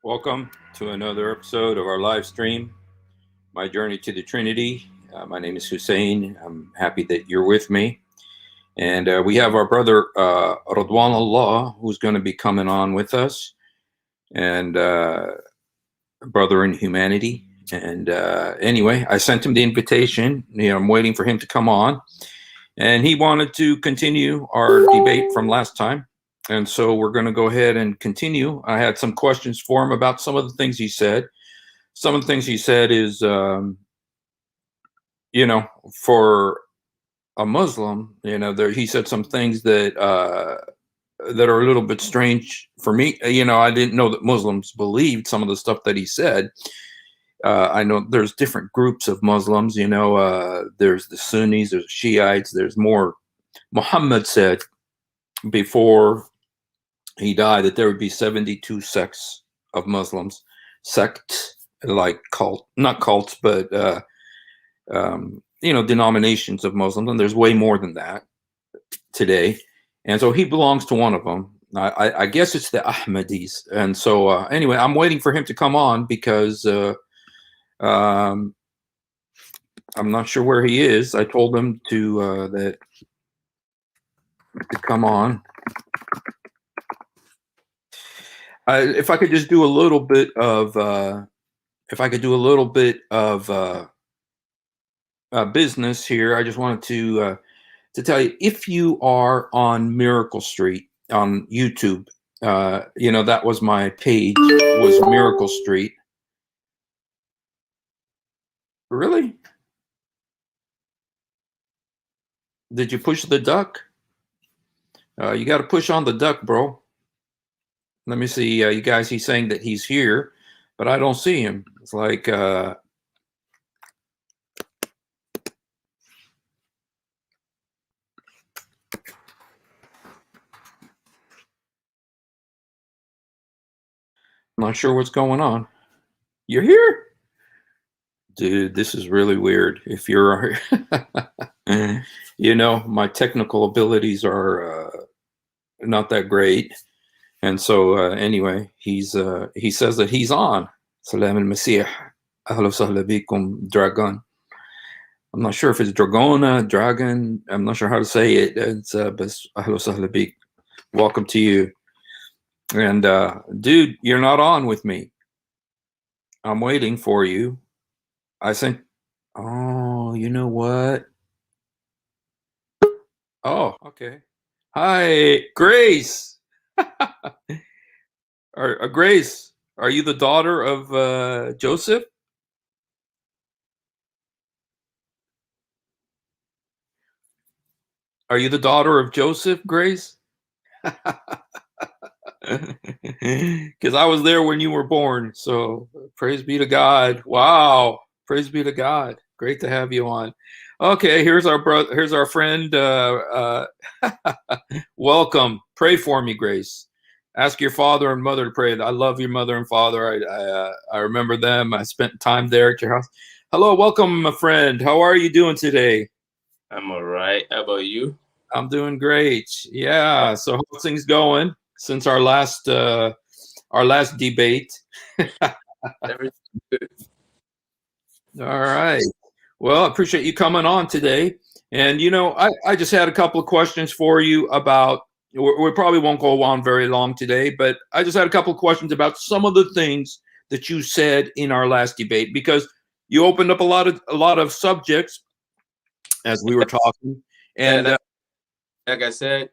Welcome to another episode of our live stream, My Journey to the Trinity. My name is Husein. I'm happy that you're with me. And we have our brother Ridwanullah, who's going to be coming on with us, and brother in humanity. And anyway, I sent him the invitation. I'm waiting for him to come on. And he wanted to continue our debate from last time. And so we're going to go ahead and continue. I had some questions for him about some of the things he said. Some of the things he said is, for a Muslim, he said some things that that are a little bit strange for me. I didn't know that Muslims believed some of the stuff that he said. I know there's different groups of Muslims. There's the Sunnis, there's Shiites, there's more. Muhammad said before he died that there would be 72 sects of Muslims. Sects, like cult, not cults, but denominations of Muslims, and there's way more than that today. And so he belongs to one of them. I guess it's the Ahmadis. And so anyway, I'm waiting for him to come on because I'm not sure where he is. I told him to come on. If I could just do a little bit of business here, I just wanted to tell you, if you are on Miracle Street on YouTube, that was my page, was Miracle Street. Really? Did you push the duck? You got to push on the duck, bro. Let me see, you guys. He's saying that he's here, but I don't see him. It's like I'm not sure what's going on. You're here? Dude, this is really weird. If you're, my technical abilities are not that great. And so anyway, he says that he's on. Salam al-Masih. Ahla sahla bikum, Dragon. I'm not sure if it's Dragona, Dragon. I'm not sure how to say it. It's but Ahla sahla bik. Welcome to you. And dude, you're not on with me. I'm waiting for you. I think. Oh, you know what? Oh, okay. Hi, Grace. Grace, are you the daughter of Joseph? Are you the daughter of Joseph, Grace? Because I was there when you were born. So praise be to God. Wow. Praise be to God. Great to have you on. Okay, here's our brother. Here's our friend. Welcome. Pray for me, Grace. Ask your father and mother to pray. I love your mother and father. I remember them. I spent time there at your house. Hello, welcome, my friend. How are you doing today? I'm all right. How about you? I'm doing great. Yeah. So how's things going since our last debate? Everything good. All right. Well, I appreciate you coming on today. And I just had a couple of questions for you about. We probably won't go on very long today, but I just had a couple of questions about some of the things that you said in our last debate, because you opened up a lot of subjects as we were talking. And like I said,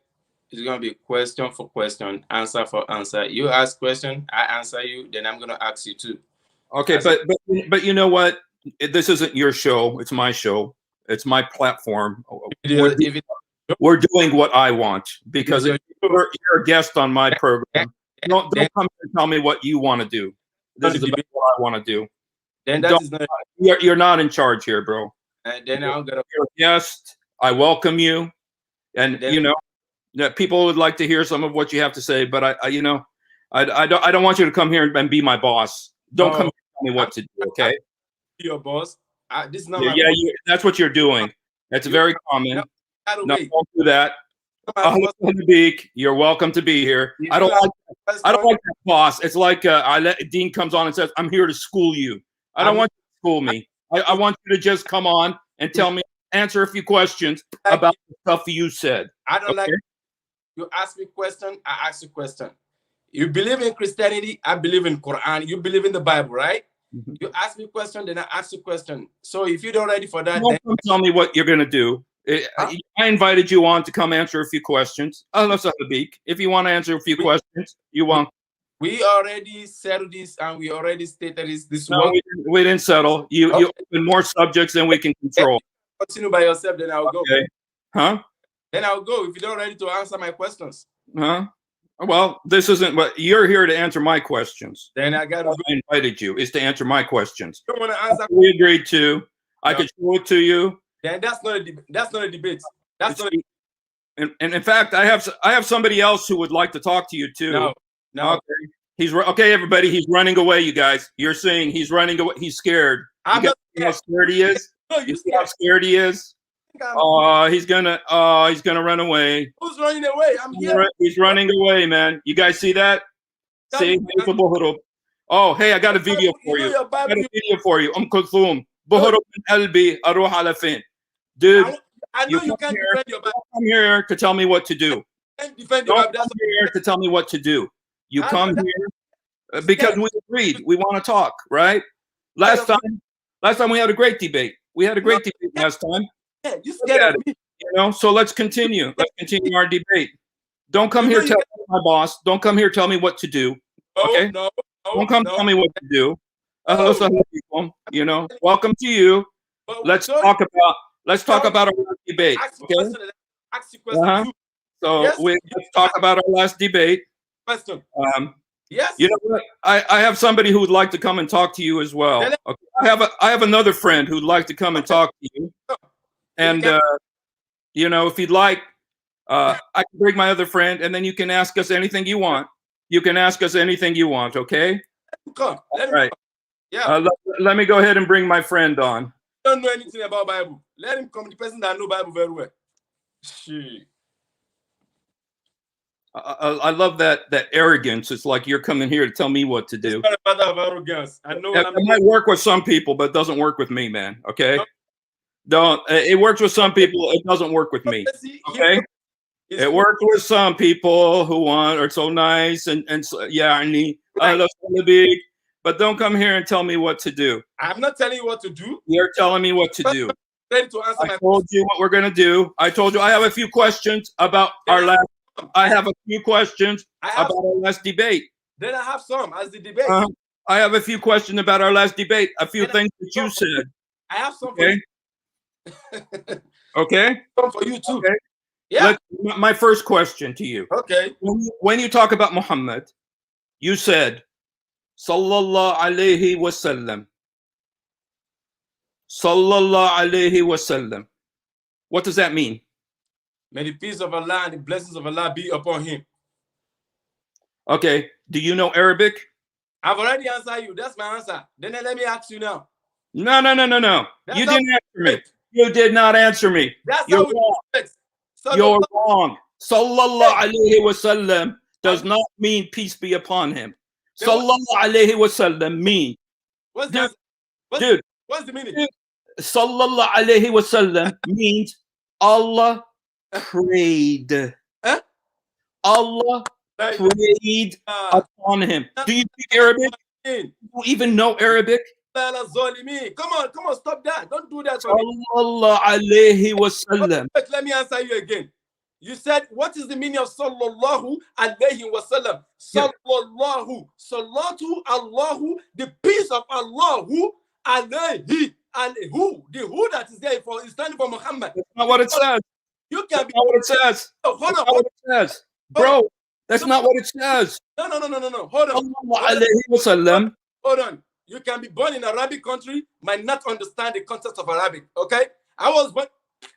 it's gonna be question for question, answer for answer. You ask question, I answer you, then I'm gonna ask you too. okay, but you know what? This isn't your show. It's my show. It's my platform. We're doing what I want, because you're a guest on my program. Don't come and tell me what you want to do. This is about what I want to do. Then that is not. You're not in charge here, bro. Then I'm gonna. You're a guest. I welcome you, and that people would like to hear some of what you have to say. But I don't want you to come here and be my boss. Don't come and tell me what to do. Okay. Your boss. This is not my boss. That's what you're doing. That's very common. No, don't do that. You're welcome to be here. If I don't you have like that boss. It's like Dean comes on and says, "I'm here to school you." I don't want you to school me. I want you to just come on and tell me, answer a few questions about the stuff you said. I don't like you ask me question, I ask you question. You believe in Christianity, I believe in Quran. You believe in the Bible, right? Mm-hmm. You ask me question, then I ask you question. So if you're not ready for that, don't then tell me what you're gonna do. I invited you on to come answer a few questions. If you want to answer a few questions, you want. We already settled this and we already stated this. No, we didn't settle. You open more subjects than we can control. Continue by yourself, then I'll go. Huh? Then I'll go if you're not ready to answer my questions. Huh? Well, this isn't what you're here to answer my questions. Then I invited you is to answer my questions. You want to answer? We agreed to. No. I could show it to you. Then that's not a debate. That's not. And in fact, I have somebody else who would like to talk to you too. No. Okay. He's okay, everybody. He's running away, you guys. You're saying he's running away. He's scared. I'm not scared. How scared he is? No, you see how scared he is? He's gonna run away. Who's running away? I'm here. He's running away, man. You guys see that? See? Oh, hey, I got a video for you. I got a video for you. Kulthum. Dude, I know you can't defend your Bible. Come here to tell me what to do. Defend your Bible. Come here to tell me what to do. You come here because we agreed. We want to talk, right? Last time we had a great debate. We had a great debate last time. Yeah, you scared of me. You know, so let's continue. Let's continue our debate. Don't come here tell me, my boss. Don't come here tell me what to do. Okay? No, don't come tell me what to do. You know, welcome to you. Let's talk about our last debate. Okay? So let's talk about our last debate. Yes. You know what? I have somebody who would like to come and talk to you as well. Okay. I have another friend who'd like to come and talk to you. And you know, if you'd like, I can bring my other friend, and then you can ask us anything you want. You can ask us anything you want. Okay. Come. Right. Yeah. Let me go ahead and bring my friend on. Don't know anything about Bible. Let him come. The person that knows Bible very well. Shit. I love that arrogance. It's like you're coming here to tell me what to do. It's not a matter of arrogance. I know. It might work with some people, but it doesn't work with me, man. Okay. Don't. It works with some people. It doesn't work with me. Okay. It works with some people who are so nice and so, yeah, I love the big. But don't come here and tell me what to do. I'm not telling you what to do. You're telling me what to do. Ready to answer I told you what we're gonna do. I told you I have a few questions about our last. I have a few questions about our last debate. Then I have some as the debate. I have a few questions about our last debate. A few things that you said. I have some. Okay. Okay. Some for you too. Okay. Yeah. My first question to you. Okay. When you talk about Muhammad, you said, Sallallahu alayhi wasallam. Sallallahu alayhi wasallam. What does that mean? May the peace of Allah and the blessings of Allah be upon him. Okay. Do you know Arabic? I've already answered you. That's my answer. Then let me ask you now. No. You didn't answer me. You did not answer me. You're wrong. You're wrong. Sallallahu alayhi wasallam does not mean peace be upon him. Sallallahu alayhi wasallam mean. What's the meaning? Sallallahu alayhi wasallam means Allah prayed. Allah prayed upon him. Do you speak Arabic? Do you even know Arabic? Come on, stop that. Don't do that. Sallallahu alayhi wasallam. Let me answer you again. You said, what is the meaning of sallallahu alayhi wasallam? Sallallahu, salatu Allahu, the peace of Allahu alayhi, alayhu. The who that is there for is standing for Muhammad. That's not what it says. You can be. That's not what it says. Oh, hold on. What it says, bro. That's not what it says. No. Hold on. Sallallahu alayhi wasallam. Hold on. You can be born in an Arabic country, might not understand the concept of Arabic. Okay, I was born.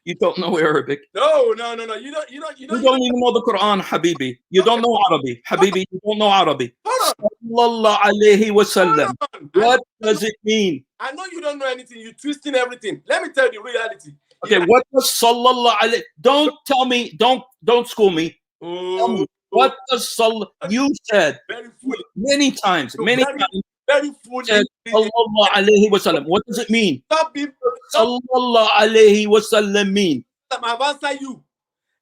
You don't know Arabic. No. You don't even know the Quran, Habibi. You don't know Arabic, Habibi. You don't know Arabic. Sallallahu alayhi wasallam. What does it mean? I know you don't know anything. You're twisting everything. Let me tell you the reality. Okay, what does sallallahu alayhi? Don't tell me. Don't school me. Tell me, what does sallallahu? You said Very foolish. many times. Very foolish. Said sallallahu alayhi wasallam. What does it mean? Stop being. Sallallahu alayhi wasallam mean. I've answered you.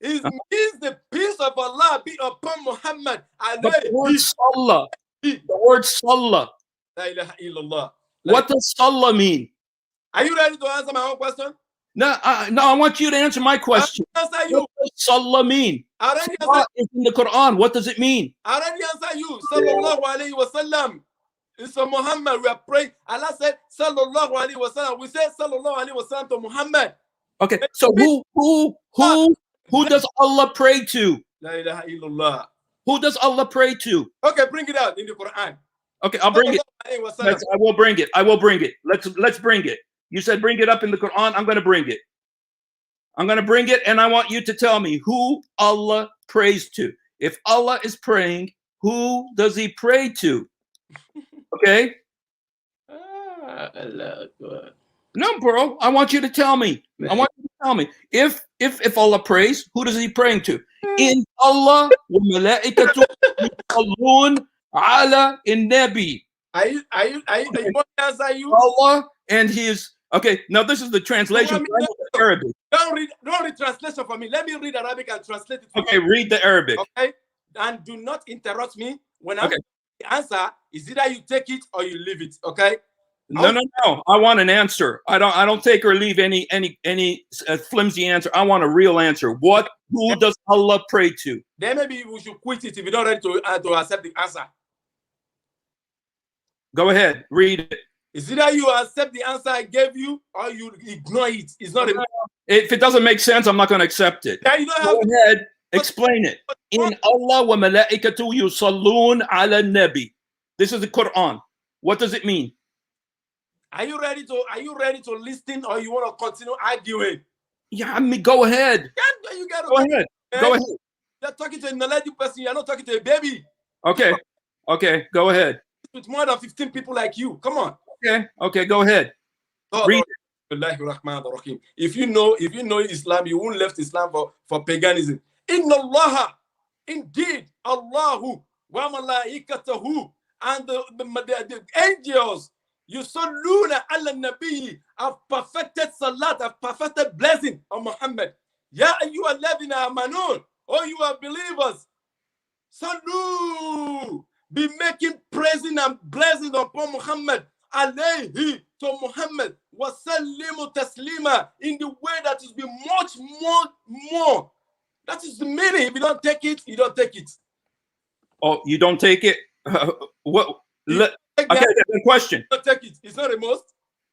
It means the peace of Allah be upon Muhammad. But the word sallah. The word sallah. La ilaha illallah. What does sallah mean? Are you ready to answer my own question? No, I want you to answer my question. Answer you. What does sallah mean? I already Salah is in the Quran. What does it mean? I already answer you. Sallallahu alayhi wa sallam. It's for Muhammad. We are praying. Allah said, Sallallahu alayhi wa sallam. We say Sallallahu alayhi wa sallam to Muhammad. Okay, so who does Allah pray to? La ilaha illallah. Who does Allah pray to? Okay, bring it out in the Quran. Okay, I'll bring it. I will bring it. I will bring it. Let's bring it. You said bring it up in the Quran. I'm going to bring it. I'm going to bring it, and I want you to tell me who Allah prays to. If Allah is praying, who does He pray to? Okay. No, bro. I want you to tell me. I want you to tell me. If Allah prays, who does He praying to? In Allah wa malaikatu yusallun ala in-nabi. Are you want to answer you? Allah and His. Okay, now this is the translation. Arabic. Don't read translation for me. Let me read Arabic and translate it. Okay, read the Arabic. Okay, and do not interrupt me when I the answer is either you take it or you leave it. Okay. No. I want an answer. I don't take or leave any flimsy answer. I want a real answer. Who does Allah pray to? Then maybe we should quit it if you don't ready to accept the answer. Go ahead, read it. Is either you accept the answer I gave you or you ignore it. It's not if it doesn't make sense, I'm not going to accept it. Yeah, you don't Go ahead, explain it. In Allah wa malaikatu yusallun ala nabi. This is the Quran. What does it mean? Are you ready to listen or you want to continue arguing? Yeah, go ahead. Yeah, you gotta go ahead. Go ahead. You're talking to a knowledgeable person. You're not talking to a baby. Okay, go ahead. With more than 15 people like you. Come on. Okay, go ahead. Read it. If you know Islam, you won't left Islam for paganism. Inna Allah, indeed, Allahu wa malaikatahu, and the angels, yusalluna ala nabi, have perfected salat, have perfected blessing on Muhammad. Ya ayyuhalladhina amanun, oh you are believers, sallu, be making praising and blessing upon Muhammad, alayhi, to Muhammad, wasallimu taslima, in the way that is be much more. That is the meaning. If you don't take it, you don't take it. Oh, you don't take it? What? Okay, question. Don't take it. It's not a must.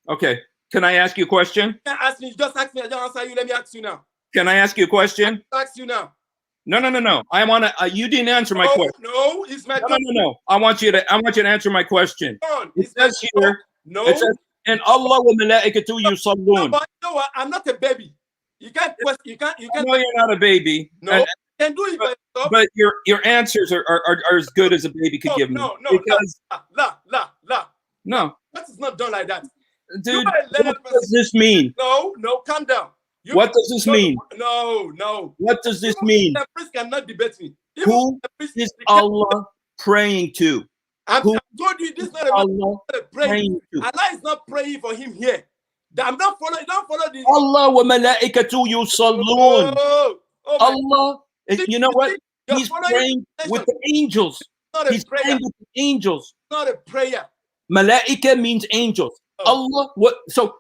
Okay. Can I ask you a question? Ask me. Just ask me. I don't answer you. Let me ask you now. Can I ask you a question? I'll ask you now. No. I want to. You didn't answer my question. No, it's my no. I want you to answer my question. It says here. No. It says, and Allah wa malaikatu yusallun. No, you know what? I'm not a baby. You can't question. You can't. No, you're not a baby. No. You can do it by yourself. But your answers are as good as a baby could give me. No. Because No. That is not done like that. Dude, what does this mean? No, calm down. What does this mean? No. What does this mean? The priest cannot debate me. Who is Allah praying to? I told you this is not Allah praying. Allah is not praying for him here. I'm not following. Don't follow this. Allah wa malaikatu yusallun. Allah, you know what? He's praying with the angels. He's praying with the angels. Not a prayer. Malaika means angels. Allah, what? So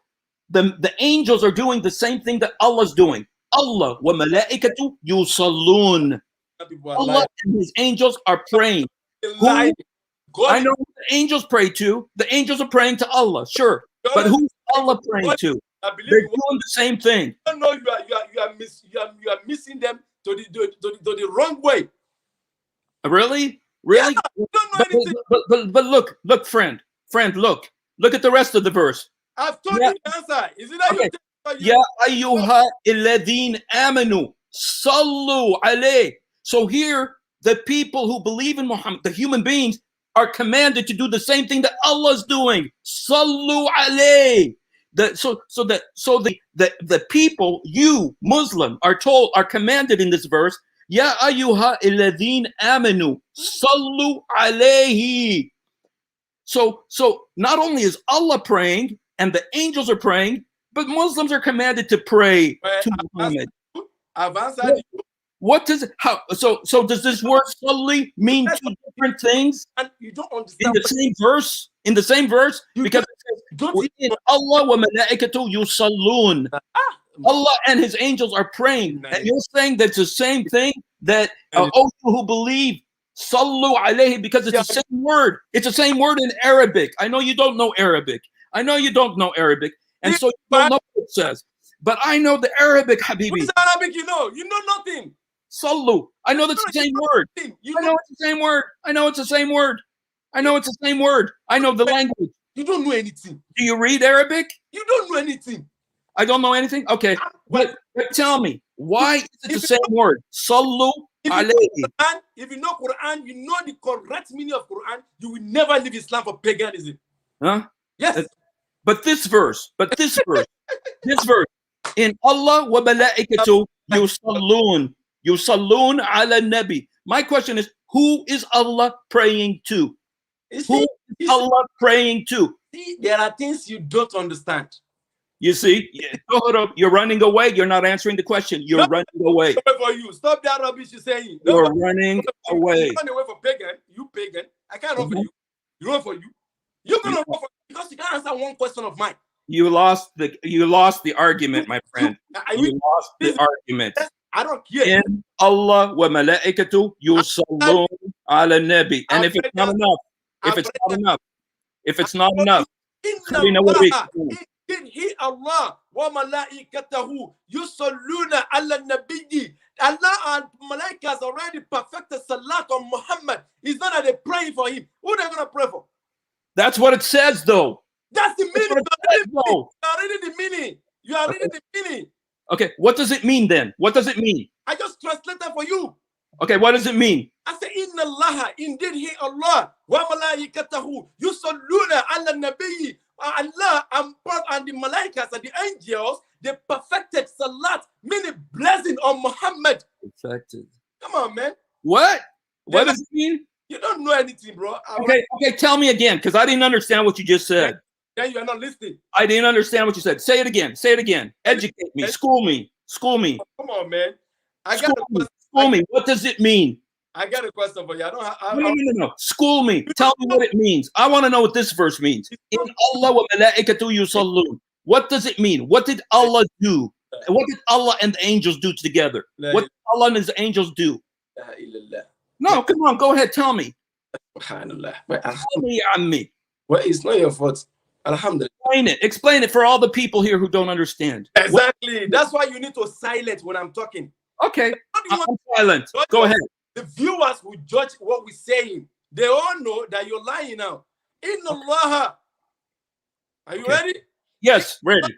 the angels are doing the same thing that Allah's doing. Allah wa malaikatu yusallun. Allah and His angels are praying. I know who the angels pray to. The angels are praying to Allah, sure. But who's Allah praying to? They're doing the same thing. No, you are missing them to the wrong way. Really? Yeah, you don't know anything. But look, friend, look at the rest of the verse. I've told you the answer. Is it that Ya ayyuha alladheen amanu sallu alayh. So here, the people who believe in Muhammad, the human beings, are commanded to do the same thing that Allah's doing. Sallu alayh. The people, you Muslim, are commanded in this verse, Ya ayyuha alladheen amanu sallu alayhi. So not only is Allah praying and the angels are praying, but Muslims are commanded to pray to Muhammad. I've answered you. What does it, how so does this word salli mean two different things And you don't in understand. the same verse? In the same verse? Because it says, Allah wa malaikatu yusallun. Allah and his angels are praying. And you're saying that's the same thing that oh, you who believe, sallu alayhi, because it's the same word. It's the same word in Arabic. I know you don't know Arabic. And so you don't know what it says. But I know the Arabic, Habibi. What is Arabic you know? You know nothing. Sallu. I know that's the same word. I know it's the same word. I know it's the same word. I know it's the same word. I know the language. You don't know anything. Do you read Arabic? You don't know anything. I don't know anything? Okay. But tell me, why is it the same word? Sallu alayhi. If you know Quran, you know the correct meaning of Quran, you will never leave Islam for paganism. Huh? Yes. But this verse, this verse, in Allah wa malaikatu yusallun ala nabi. My question is, who is Allah praying to? Who is Allah praying to? See, there are things you don't understand. You see, you're running away. You're not answering the question. You're running away. For you, stop that rubbish you're saying. You're running away. You run away for pagan. You pagan. I can't run for you. You run for you. You're gonna run for because you can't answer one question of mine. You lost the argument, my friend. You lost the argument. I don't care. In Allah wa malaikatu yusallun ala nabi. And if it's not enough, we know what we do. He Allah wa malaikatahu yusalluna ala nabiyyi. Allah and Malaika has already perfected salat on Muhammad. It's not that they're praying for him. Who are they gonna pray for? That's what it says, though. That's the meaning. You are reading the meaning. You are reading the meaning. Okay, what does it mean then? What does it mean? I just translated for you. Okay, what does it mean? I say, Inna Allah, indeed He Allah, wa malaikatahu yusalluna ala nabiyyi. Allah and the malaikas and the angels, they perfected salat, meaning blessing on Muhammad. Perfected. Come on, man. What? What does it mean? You don't know anything, bro. Okay, tell me again, because I didn't understand what you just said. Then you are not listening. I didn't understand what you said. Say it again. Educate me. School me. Come on, man. School me. What does it mean? I got a question for you. No. School me. Tell me what it means. I want to know what this verse means. In Allah wa malaikatu yusallun. What does it mean? What did Allah do? What did Allah and the angels do together? What did Allah and his angels do? No, come on. Go ahead. Tell me. Tell me, Ammi. Well, it's not your fault. Alhamdulillah. Explain it for all the people here who don't understand. Exactly. That's why you need to silence when I'm talking. Okay. I'm silent. Go ahead. The viewers who judge what we're saying, they all know that you're lying now. Inna Allah. Are you ready? Yes, ready.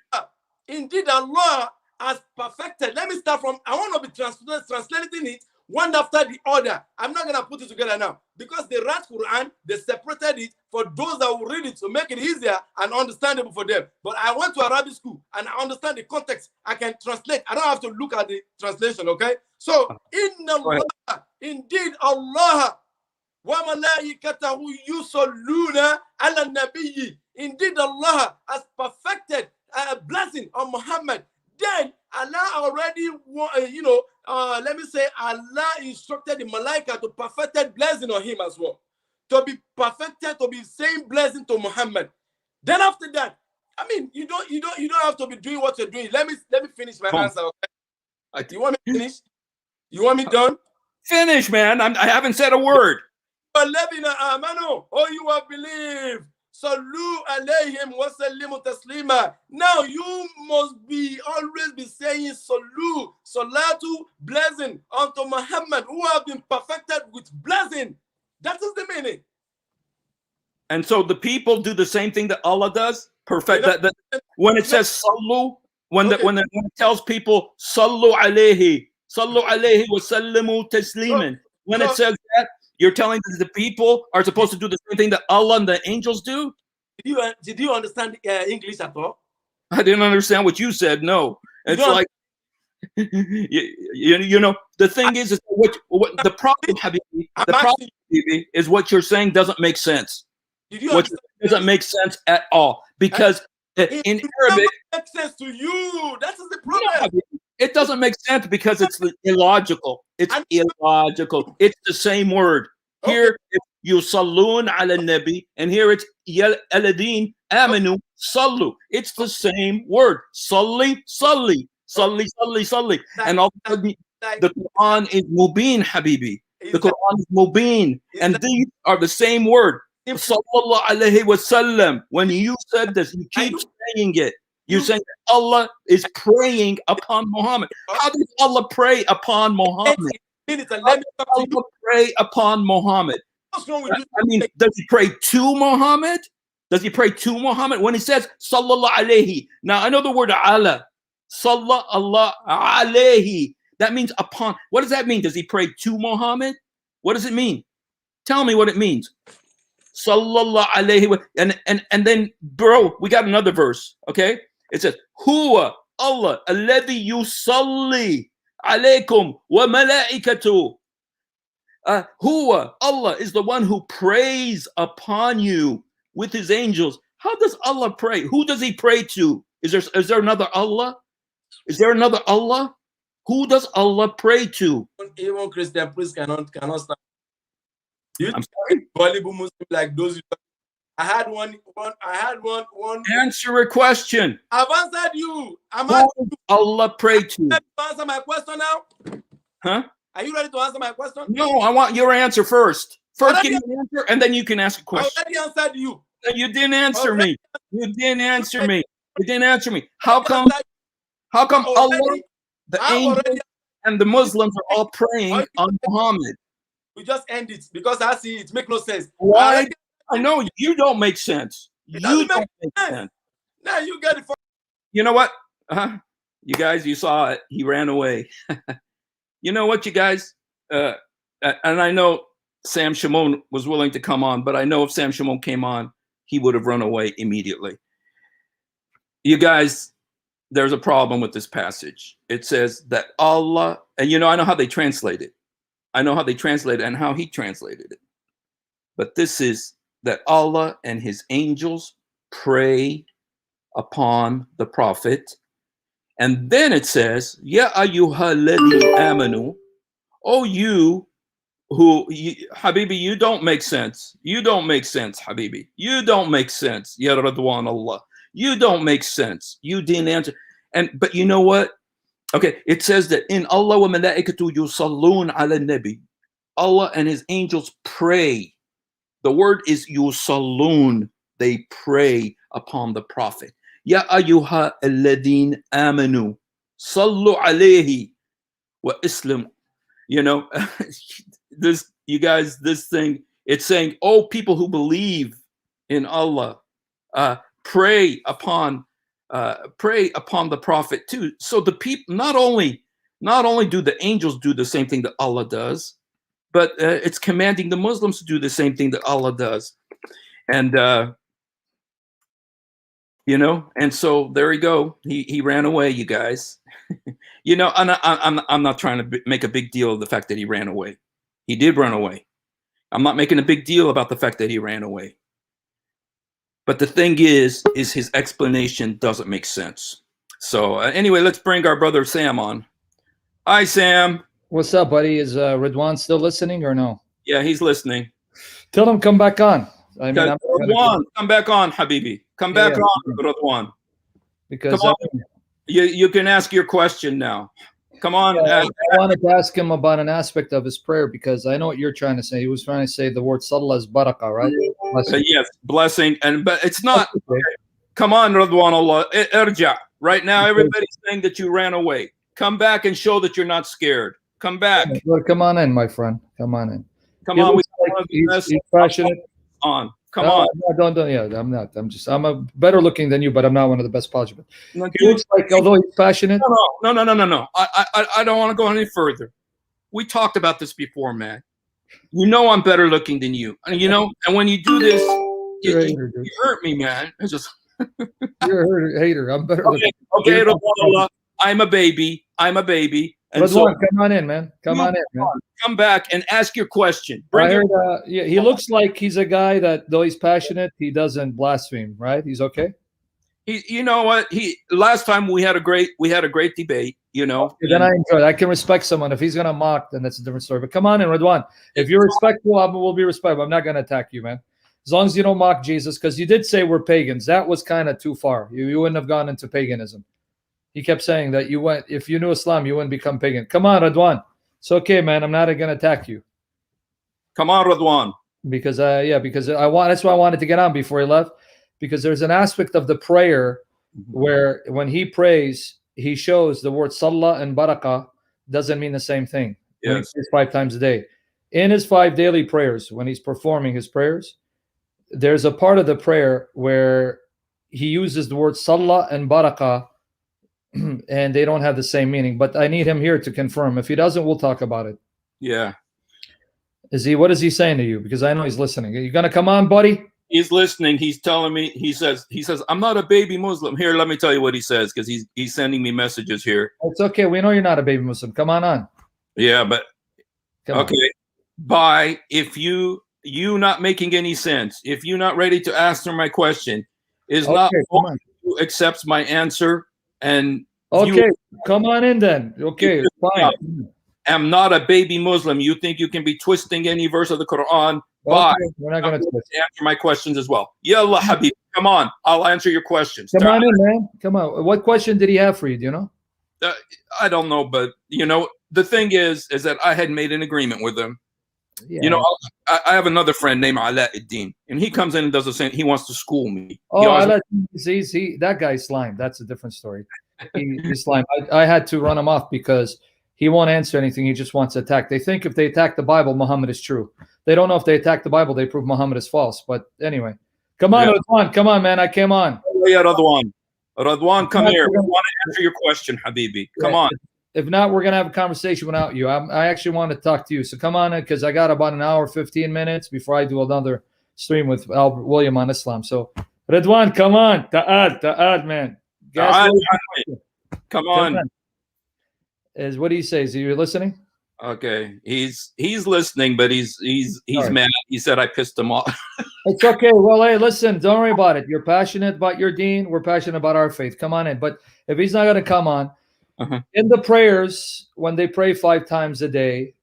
Indeed, Allah has perfected. Let me start from, I want to be translating it one after the other. I'm not going to put it together now because they read Quran, they separated it for those that will read it to make it easier and understandable for them. But I went to Arabic school and I understand the context. I can translate. I don't have to look at the translation, okay? So, Inna Allah, indeed Allah, wa malaikatahu yusalluna ala nabiyyi. Indeed Allah has perfected a blessing on Muhammad. Then Allah already, let me say, Allah instructed the Malaika to perfect blessing on him as well. To be perfected, to be saying blessing to Muhammad. Then after that, I mean, you don't have to be doing what you're doing. Let me finish my answer. Okay? You want me to finish? You want me done? Finish, man. I haven't said a word. Oh, you have believed. Sallu alayhim wa sallimu taslima. Now you must always be saying salatu, blessing unto Muhammad, who have been perfected with blessing. That is the meaning. And so the people do the same thing that Allah does. Perfect. When it says sallu, when it tells people sallu alayhi wa sallimu tasliman. When it says that, you're telling that the people are supposed to do the same thing that Allah and the angels do? Did you understand English at all? I didn't understand what you said. No, You it's don't like you know. The thing is what the problem, Habibi. I'm The problem, asking you, Habibi, is what you're saying doesn't make sense. did you What understand? doesn't make sense at all because It in will Arabic, never make sense to you. That is the no, problem. Habibi, it doesn't make sense because it's illogical. It's And illogical. It's the same word. okay, Here it's yusallun ala nabi, and here it's aladin amanu sallu. It's the same word. Salli, salli, salli, salli, salli. And all of a sudden, like the Quran is mubin, Habibi. The is that Quran is mubin, is and that these are the same word. simple? Sallallahu alayhi wasallam. When you said this, you And keep saying it. You're you saying that Allah is praying upon Muhammad. How does Allah pray upon Muhammad? minutes and How let me does talk to you. Allah pray upon Muhammad? What's wrong with you? I mean, does he pray to Muhammad? Does he pray to Muhammad? When he says Sallallahu alayhi. Now I know the word Allah. Sallallahu alayhi. That means upon. What does that mean? Does he pray to Muhammad? What does it mean? Tell me what it means. Sallallahu alayhi wa, and then, bro, we got another verse. Okay, it says Huwa Allah alladhi yusalli alaykum wa malaikatu. Huwa Allah is the one who prays upon you with his angels. How does Allah pray? Who does he pray to? Is there another Allah? Is there another Allah? Who does Allah pray to? Even Christian priests cannot stand. You I'm sorry. gullible Muslim like those. I had one. Answer a question. I've answered you. I'm Who asking does Allah pray to? you to answer my question now. Huh? Are you ready to answer my question? No, I want your answer first. First, Already- give me an answer, and then you can ask a I question. already answered you. You didn't answer Already- me. You didn't answer me. You didn't answer me. How come? Answered- How come Allah, already- the I've angels, already- and the Muslims are all praying on Muhammad? We just end it because I see it make no sense. Why? I know you don't make sense. You doesn't don't make make sense. sense. Now you get it. You know what? You guys, you saw it. He ran away. You know what, you guys? And I know Sam Shimon was willing to come on, but I know if Sam Shimon came on, he would have run away immediately. You guys, there's a problem with this passage. It says that Allah, and I know how they translate it. I know how they translate it and how he translated it. But this is that Allah and his angels pray upon the Prophet. And then it says, Ya ayyuhalladhi amanu, oh you who, Habibi, you don't make sense. You don't make sense, Habibi. You don't make sense, Ya Ridwanullah. You don't make sense. You didn't answer. But you know what? Okay, it says that in Allah wa malaikatu yusallun ala nabi. Allah and his angels pray. The word is yusallun. They pray upon the Prophet. Ya ayyuha alladhin amanu. Sallu alayhi wa islam. This, you guys, this thing, it's saying, oh, people who believe in Allah, pray upon the Prophet too. So the people, not only do the angels do the same thing that Allah does, but it's commanding the Muslims to do the same thing that Allah does. And and so there you go. He ran away, you guys. I'm not trying to make a big deal of the fact that he ran away. He did run away. I'm not making a big deal about the fact that he ran away. But the thing is his explanation doesn't make sense. So anyway, let's bring our brother Sam on. Hi, Sam. What's up, buddy? Is Ridwan still listening or no? Yeah, he's listening. Tell him come back on. I mean, Ridwan, come back on, Habibi. Come back on, Ridwan. Because come on. You can ask your question now. Come on. I wanted to ask him about an aspect of his prayer because I know what you're trying to say. He was trying to say the word salah is barakah, right? Blessing. Yes, blessing. But it's not. Okay. Come on, Ridwanullah. Irja. Right now, everybody's saying that you ran away. Come back and show that you're not scared. Come back. Well, come on in, my friend. Come on in. Come on. He's passionate. On. Come on. Don't. Yeah, I'm not. I'm a better looking than you, but I'm not one of the best polished. No, he looks like, although he's passionate. No. I don't want to go any further. We talked about this before, man. I'm better looking than you. And when you do this, you hurt me, man. It's just You're a hater. I'm better. Okay, okay, Ridwanullah, I'm a baby. I'm a baby. And Ridwan, come on in, man. Come on in, man. come back and ask your question. I heard, yeah, he looks like he's a guy that, though he's passionate, he doesn't blaspheme, right? He's okay. You know what? Last time we had a great debate. You know. Okay, then I enjoy it. I can respect someone. If he's gonna mock, then that's a different story. But come on in, Ridwan. If you're respectful, we'll be respectful. I'm not gonna attack you, man. As long as you don't mock Jesus, because you did say we're pagans. That was kind of too far. You wouldn't have gone into paganism. He kept saying that if you knew Islam, you wouldn't become pagan. Come on, Ridwan. It's okay, man. I'm not gonna attack you. Come on, Ridwan. Because that's why I wanted to get on before he left. Because there's an aspect of the prayer where when he prays, he shows the word salah and barakah doesn't mean the same thing. Yes. When he prays 5 times a day. In his 5 daily prayers, when he's performing his prayers, there's a part of the prayer where he uses the word salah and barakah, and they don't have the same meaning. But I need him here to confirm. If he doesn't, we'll talk about it. Yeah. What is he saying to you? Because I know he's listening. Are you gonna come on, buddy? He's listening. He's telling me. He says, I'm not a baby Muslim. Here, let me tell you what he says, because he's sending me messages here. It's okay. We know you're not a baby Muslim. Come on. Yeah, but okay. If you not making any sense, if you're not ready to answer my question, is not one who accepts my answer, and come on in then. Okay, fine. I'm not a baby Muslim. You think you can be twisting any verse of the Quran? We're not going to answer my questions as well. Yalla, Habib, come on. I'll answer your questions. Come on in, man. Come on. What question did he have for you? Do you know? I don't know, but the thing is that I had made an agreement with him. Yeah. I have another friend named Alauddin, and he comes in and does the same. He wants to school me. That guy's slime. That's a different story. He's slime. I had to run him off because he won't answer anything. He just wants to attack. They think if they attack the Bible, Muhammad is true. They don't know if they attack the Bible, they prove Muhammad is false. But anyway, come on, Ridwan. Come on, man. I came on. Yeah, Ridwan, come here. We want to answer your question, Habibi. Come on. If not, we're going to have a conversation without you. I actually want to talk to you. So come on in, because I got about an hour, 15 minutes before I do another stream with Albert William on Islam. So Ridwan, come on. Ta'ad, man. Come on. What do you say? Is he listening? Okay, he's listening, but he's mad. He said I pissed him off. It's okay. Well, hey, listen, don't worry about it. You're passionate about your deen. We're passionate about our faith. Come on in. But if he's not going to come on, in the prayers, when they pray 5 times a day,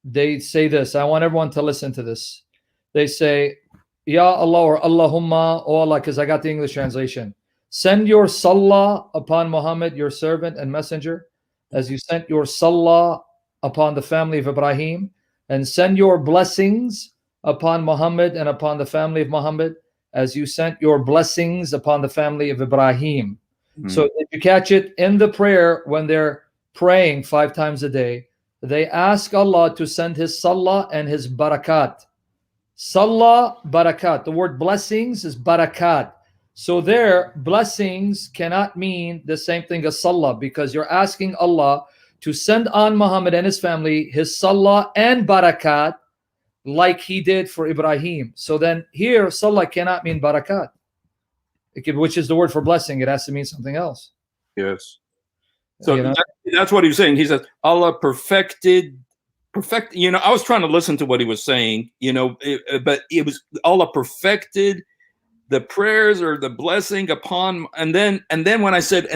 they say this. I want everyone to listen to this. They say, Ya Allah or Allahumma, oh Allah, because I got the English translation. Send your salah upon Muhammad, your servant and messenger, as you sent your salah upon the family of Ibrahim, and send your blessings upon Muhammad and upon the family of Muhammad, as you sent your blessings upon the family of Ibrahim. So if you catch it in the prayer, when they're praying 5 times a day, they ask Allah to send his salah and his barakat. Salah, barakat. The word blessings is barakat. So their blessings cannot mean the same thing as salah, because you're asking Allah to send on Muhammad and his family his salah and barakat like he did for Ibrahim. So then here, salah cannot mean barakat, which is the word for blessing. It has to mean something else. Yes. So that's what he was saying. He says, Allah perfected. I was trying to listen to what he was saying, but it was Allah perfected the prayers or the blessing upon, and then when I said,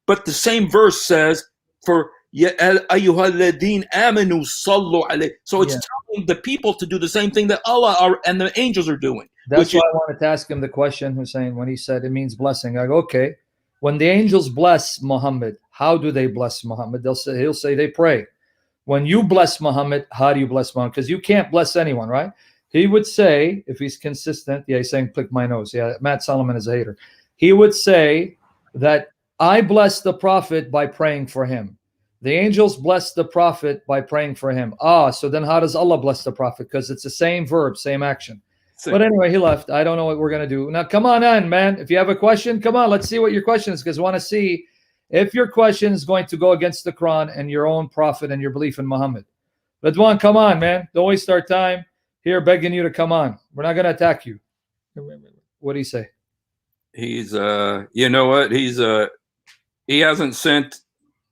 but the same verse says, for Ya ayyuhalladheen amanu sallu alayhi. So it's telling the people to do the same thing that Allah and the angels are doing. That's why I wanted to ask him the question, Husein, when he said it means blessing. I go, okay, when the angels bless Muhammad, how do they bless Muhammad? He'll say they pray. When you bless Muhammad, how do you bless Muhammad? Because you can't bless anyone, right? He would say, if he's consistent, he's saying, click my nose. Yeah, Matt Solomon is a hater. He would say that I bless the Prophet by praying for him. The angels bless the Prophet by praying for him. So then how does Allah bless the Prophet? Because it's the same verb, same action. But anyway, he left. I don't know what we're going to do. Now, come on in, man. If you have a question, come on. Let's see what your question is, because I want to see if your question is going to go against the Quran and your own Prophet and your belief in Muhammad. Ridwan, come on, man. Don't waste our time here begging you to come on. We're not going to attack you. What do you say? He's you know what? He hasn't sent.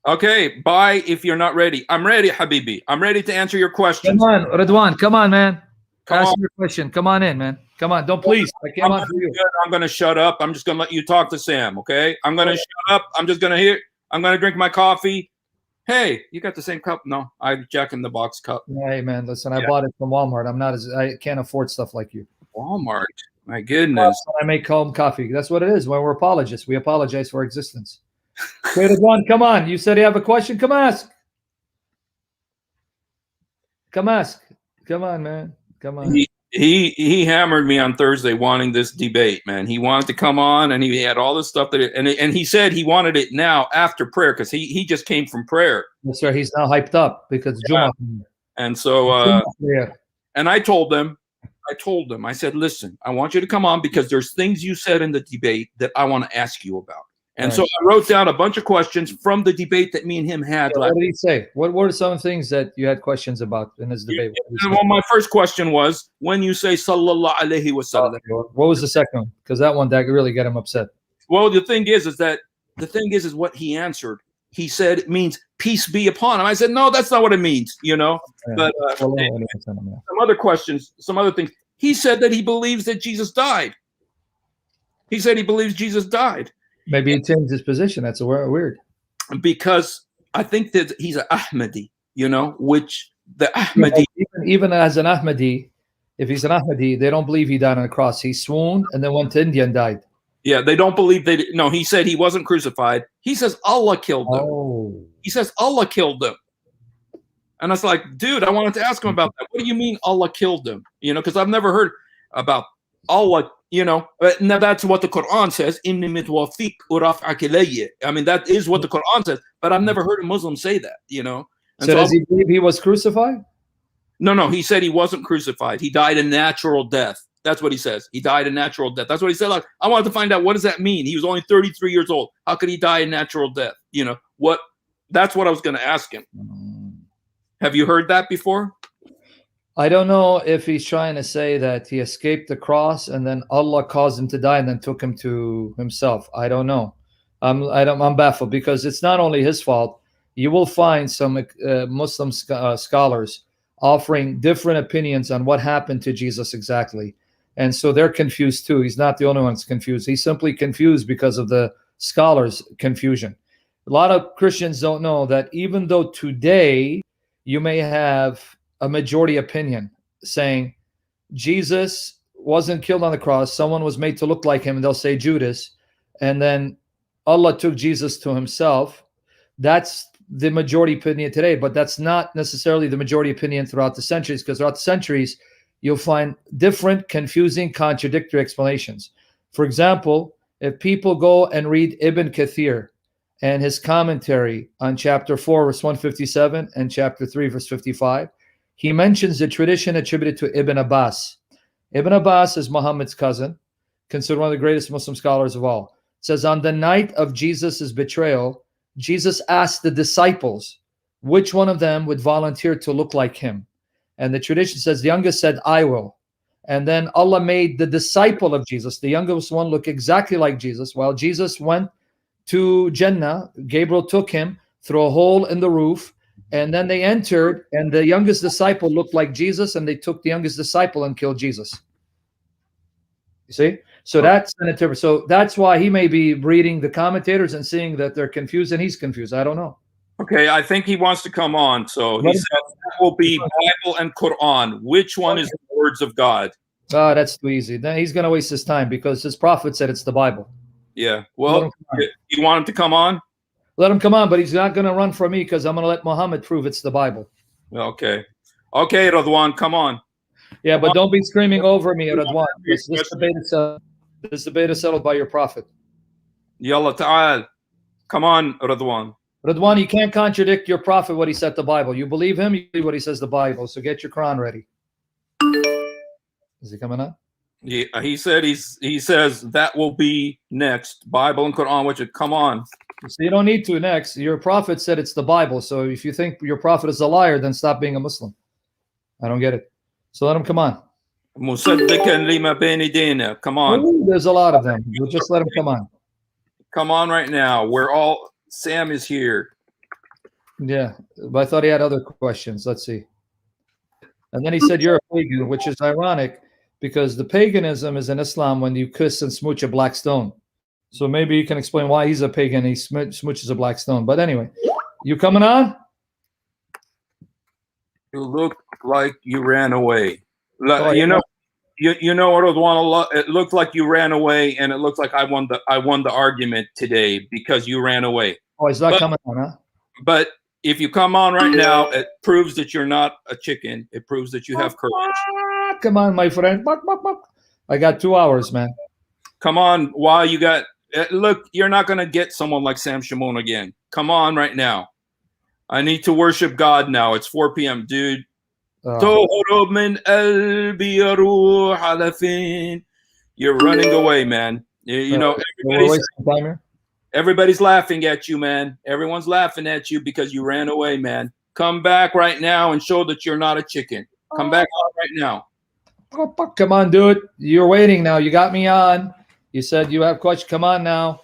Okay, bye if you're not ready. I'm ready, Habibi. I'm ready to answer your questions. Come on, Ridwan. Come on, man. Come Ask on. your question. Come on in, man. Come on. Don't please. I came on for you. I'm gonna shut up. I'm just gonna let you talk to Sam, okay? I'm gonna shut up. I'm gonna drink my coffee. Hey, you got the same cup? No, I Jack in the Box cup. Hey, man, listen, I bought it from Walmart. I can't afford stuff like you. Walmart. My goodness. I make home coffee. That's what it is. When we're apologists, we apologize for our existence. Okay, Ridwan, come on. You said you have a question. Come ask. Come ask. Come on, man. Come on. He hammered me on Thursday wanting this debate, man. He wanted to come on and he had all this stuff and he said he wanted it now after prayer because he just came from prayer. Yes, sir. He's now hyped up because Juma. And so and I told him, I said, listen, I want you to come on because there's things you said in the debate that I want to ask you about. And so I wrote down a bunch of questions from the debate that me and him had. So what did he say? What were some things that you had questions about in this debate? Well, my first question was, when you say sallallahu alaihi wasallam. What was the second one? Because that one, that really got him upset. Well, the thing is what he answered. He said it means peace be upon him. I said, no, that's not what it means, you know. Yeah. But some other questions, some other things. He said that he believes that Jesus died. He said he believes Jesus died. Maybe he changed his position. That's weird. Because I think that he's an Ahmadi, you know, which the Ahmadi. Even as an Ahmadi, if he's an Ahmadi, they don't believe he died on a cross. He swooned and then went to India and died. Yeah, they don't believe no, he said he wasn't crucified. He says Allah killed him. Oh. He says Allah killed him. And I was like, dude, I wanted to ask him about that. What do you mean Allah killed him? You know, because I've never heard about Allah, you know. Now that's what the Quran says. I mean, that is what the Quran says, but I've never heard a Muslim say that, you know. And so does he believe he was crucified? No, he said he wasn't crucified. He died a natural death. That's what he says. He died a natural death. That's what he said. Like, I wanted to find out, what does that mean? He was only 33 years old. How could he die a natural death? You know, that's what I was going to ask him. Have you heard that before? I don't know if he's trying to say that he escaped the cross and then Allah caused him to die and then took him to himself. I don't know. I'm baffled because it's not only his fault. You will find some Muslim scholars offering different opinions on what happened to Jesus exactly. And so they're confused too. He's not the only one that's confused. He's simply confused because of the scholars' confusion. A lot of Christians don't know that even though today you may have a majority opinion saying Jesus wasn't killed on the cross, someone was made to look like him, and they'll say Judas, and then Allah took Jesus to himself. That's the majority opinion today, but that's not necessarily the majority opinion throughout the centuries, because throughout the centuries, you'll find different, confusing, contradictory explanations. For example, if people go and read Ibn Kathir and his commentary on chapter 4, verse 157, and chapter 3, verse 55, he mentions the tradition attributed to Ibn Abbas. Ibn Abbas is Muhammad's cousin, considered one of the greatest Muslim scholars of all. It says, on the night of Jesus' betrayal, Jesus asked the disciples which one of them would volunteer to look like him. And the tradition says the youngest said, I will. And then Allah made the disciple of Jesus, the youngest one, look exactly like Jesus. While Jesus went to Jannah, Gabriel took him through a hole in the roof, and then they entered, and the youngest disciple looked like Jesus, and they took the youngest disciple and killed Jesus. You see? So that's an interpretation. So that's why he may be reading the commentators and seeing that they're confused, and he's confused. I don't know. Okay, I think he wants to come on. So he said that will be Bible and Quran. Which one is the words of God? Oh, that's too easy. Then he's going to waste his time because his prophet said it's the Bible. Yeah. Well, you want him to come on? Let him come on, but he's not going to run from me because I'm going to let Muhammad prove it's the Bible. Okay. Okay, Ridwan, come on. Yeah, but don't be screaming over me, Ridwan. This debate is settled by your prophet. Yalla ta'al. Come on, Ridwan. Ridwan, you can't contradict your prophet what he said the Bible. You believe him, you believe what he says the Bible. So get your Quran ready. Is he coming on? Yeah, he says that will be next. Bible and Quran, which come on. So you don't need to next. Your prophet said it's the Bible. So if you think your prophet is a liar, then stop being a Muslim. I don't get it. So let him come on. مصدقا لما بين يدينا. Come on. Ooh, there's a lot of them. We'll just let them come on. Come on right now. Sam is here. Yeah, but I thought he had other questions. Let's see. And then he said, you're a pagan, which is ironic because the paganism is in Islam when you kiss and smooch a black stone. So maybe you can explain why he's a pagan. He smooches a black stone. But anyway, you coming on? You look like you ran away. Oh, You know, Ridwanullah, it looked like you ran away, and it looks like I won the argument today because you ran away. Oh, he's not coming on, huh? But if you come on right now, it proves that you're not a chicken. It proves that you have courage. Come on, my friend. I got 2 hours, man. Come on, while you got look, you're not gonna get someone like Sam Shimon again. Come on right now. I need to worship God now. It's 4 p.m., dude. You're running away, man. You know, everybody's laughing at you, man. Everyone's laughing at you because you ran away, man. Come back right now and show that you're not a chicken. Come back right now. Come on, dude. You're waiting now. You got me on. You said you have questions. Come on now.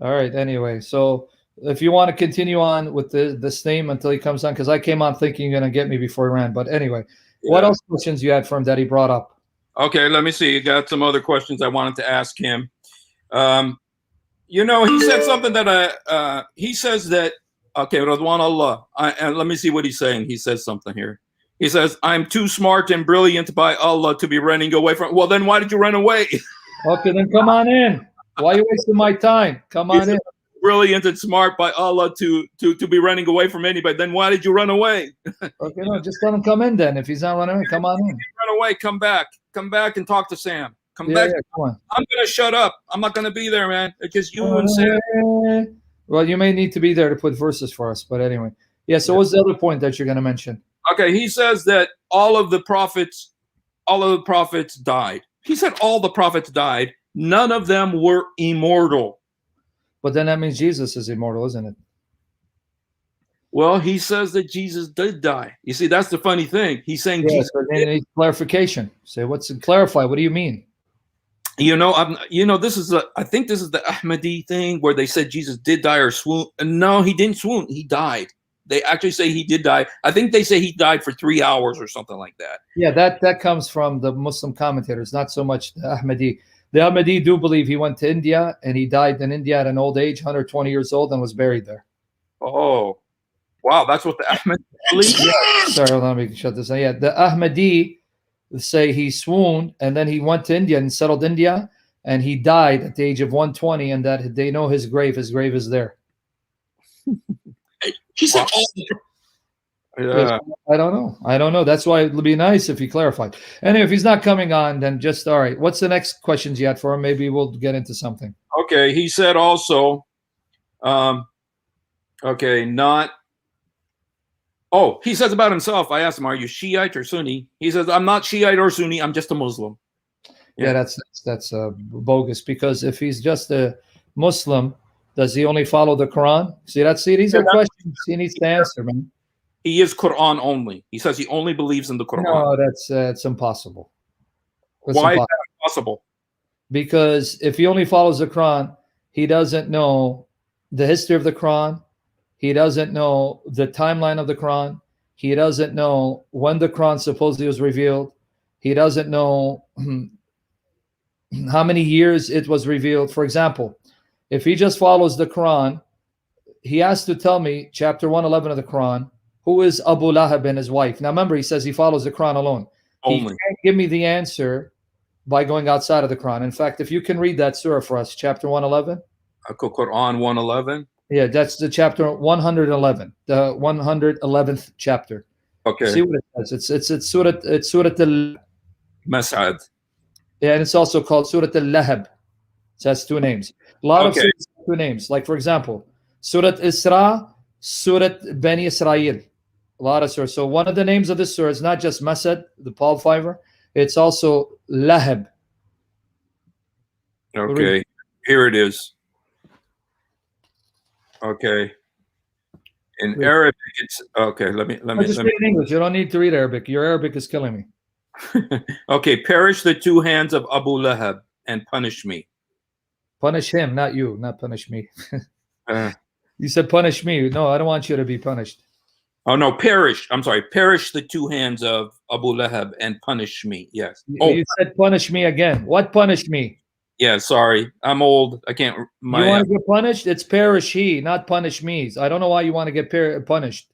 All right. Anyway, so if you want to continue on with this theme until he comes on, because I came on thinking you're going to get me before he ran. But anyway, what else questions you had for him that he brought up? Okay, let me see. You got some other questions I wanted to ask him. You know, he said something that he says that, okay, Ridwanullah, and let me see what he's saying. He says something here. He says, I'm too smart and brilliant by Allah to be running away from. Well, then why did you run away? Okay, then come on in. Why are you wasting my time? Come on in. Brilliant and smart by Allah to be running away from anybody. Then why did you run away? Okay, no, just let him come in then. If he's not running away, come on in. Run away, come back. Come back and talk to Sam. Come back. Yeah, come on. I'm going to shut up. I'm not going to be there, man. It's just you and Sam. Well, you may need to be there to put verses for us. But anyway. Yeah, so what's the other point that you're going to mention? Okay, he says that all of the prophets died. He said all the prophets died. None of them were immortal. But then that means Jesus is immortal, isn't it? Well, he says that Jesus did die. You see, that's the funny thing. He's saying Jesus. So they need clarification. Say, clarify? What do you mean? You know, I think this is the Ahmadi thing where they said Jesus did die or swoon. No, he didn't swoon. He died. They actually say he did die. I think they say he died for 3 hours or something like that. Yeah, that comes from the Muslim commentators, not so much the Ahmadi. The Ahmadi do believe he went to India and he died in India at an old age, 120 years old, and was buried there. Oh, wow. That's what the Ahmadi believe? Yeah. Sorry, let me shut this down. Yeah, the Ahmadi say he swooned and then he went to India and settled India and he died at the age of 120 and that they know his grave is there. He said, yeah. I don't know. That's why it'd be nice if he clarified. And if he's not coming on, then just all right. What's the next questions you had for him? Maybe we'll get into something. Okay. He said also, he says about himself. I asked him, are you Shiite or Sunni? He says, I'm not Shiite or Sunni. I'm just a Muslim. Yeah, that's bogus because if he's just a Muslim, does he only follow the Quran? See, these are questions he needs to answer, man. He is Quran only. He says he only believes in the Quran. No, that's impossible. Why is that impossible? Because if he only follows the Quran, he doesn't know the history of the Quran. He doesn't know the timeline of the Quran. He doesn't know when the Quran supposedly was revealed. He doesn't know how many years it was revealed. For example, if he just follows the Quran, he has to tell me, chapter 111 of the Quran, who is Abu Lahab and his wife. Now remember, he says he follows the Quran alone. Only. He can't give me the answer by going outside of the Quran. In fact, if you can read that surah for us, chapter 111. Quran 111? Yeah, that's the chapter 111, the 111th chapter. Okay. See what it says. It's Surah Mas'ad. Yeah, and it's also called Surah Al-Lahab. It has 2 names. A lot of surahs have 2 names. Like, for example, Surah Isra, Surah Bani Israel. A lot of surahs. So one of the names of this surah is not just Masad, the Paul Fiver. It's also Lahab. Okay. Here it is. Okay. In Arabic, it's okay. Let me read in English. You don't need to read Arabic. Your Arabic is killing me. Okay, perish the two hands of Abu Lahab and punish me. Punish him, not you, not punish me. Uh, You said punish me. No, I don't want you to be punished. oh no, perish. I'm sorry. Perish the two hands of Abu Lahab and punish me. Yes. Oh, You said punish me again. What punish me? yeah. Sorry, I'm old. I can't. You My want to get punished? It's perish he, not punish me. I don't know why you want to get punished.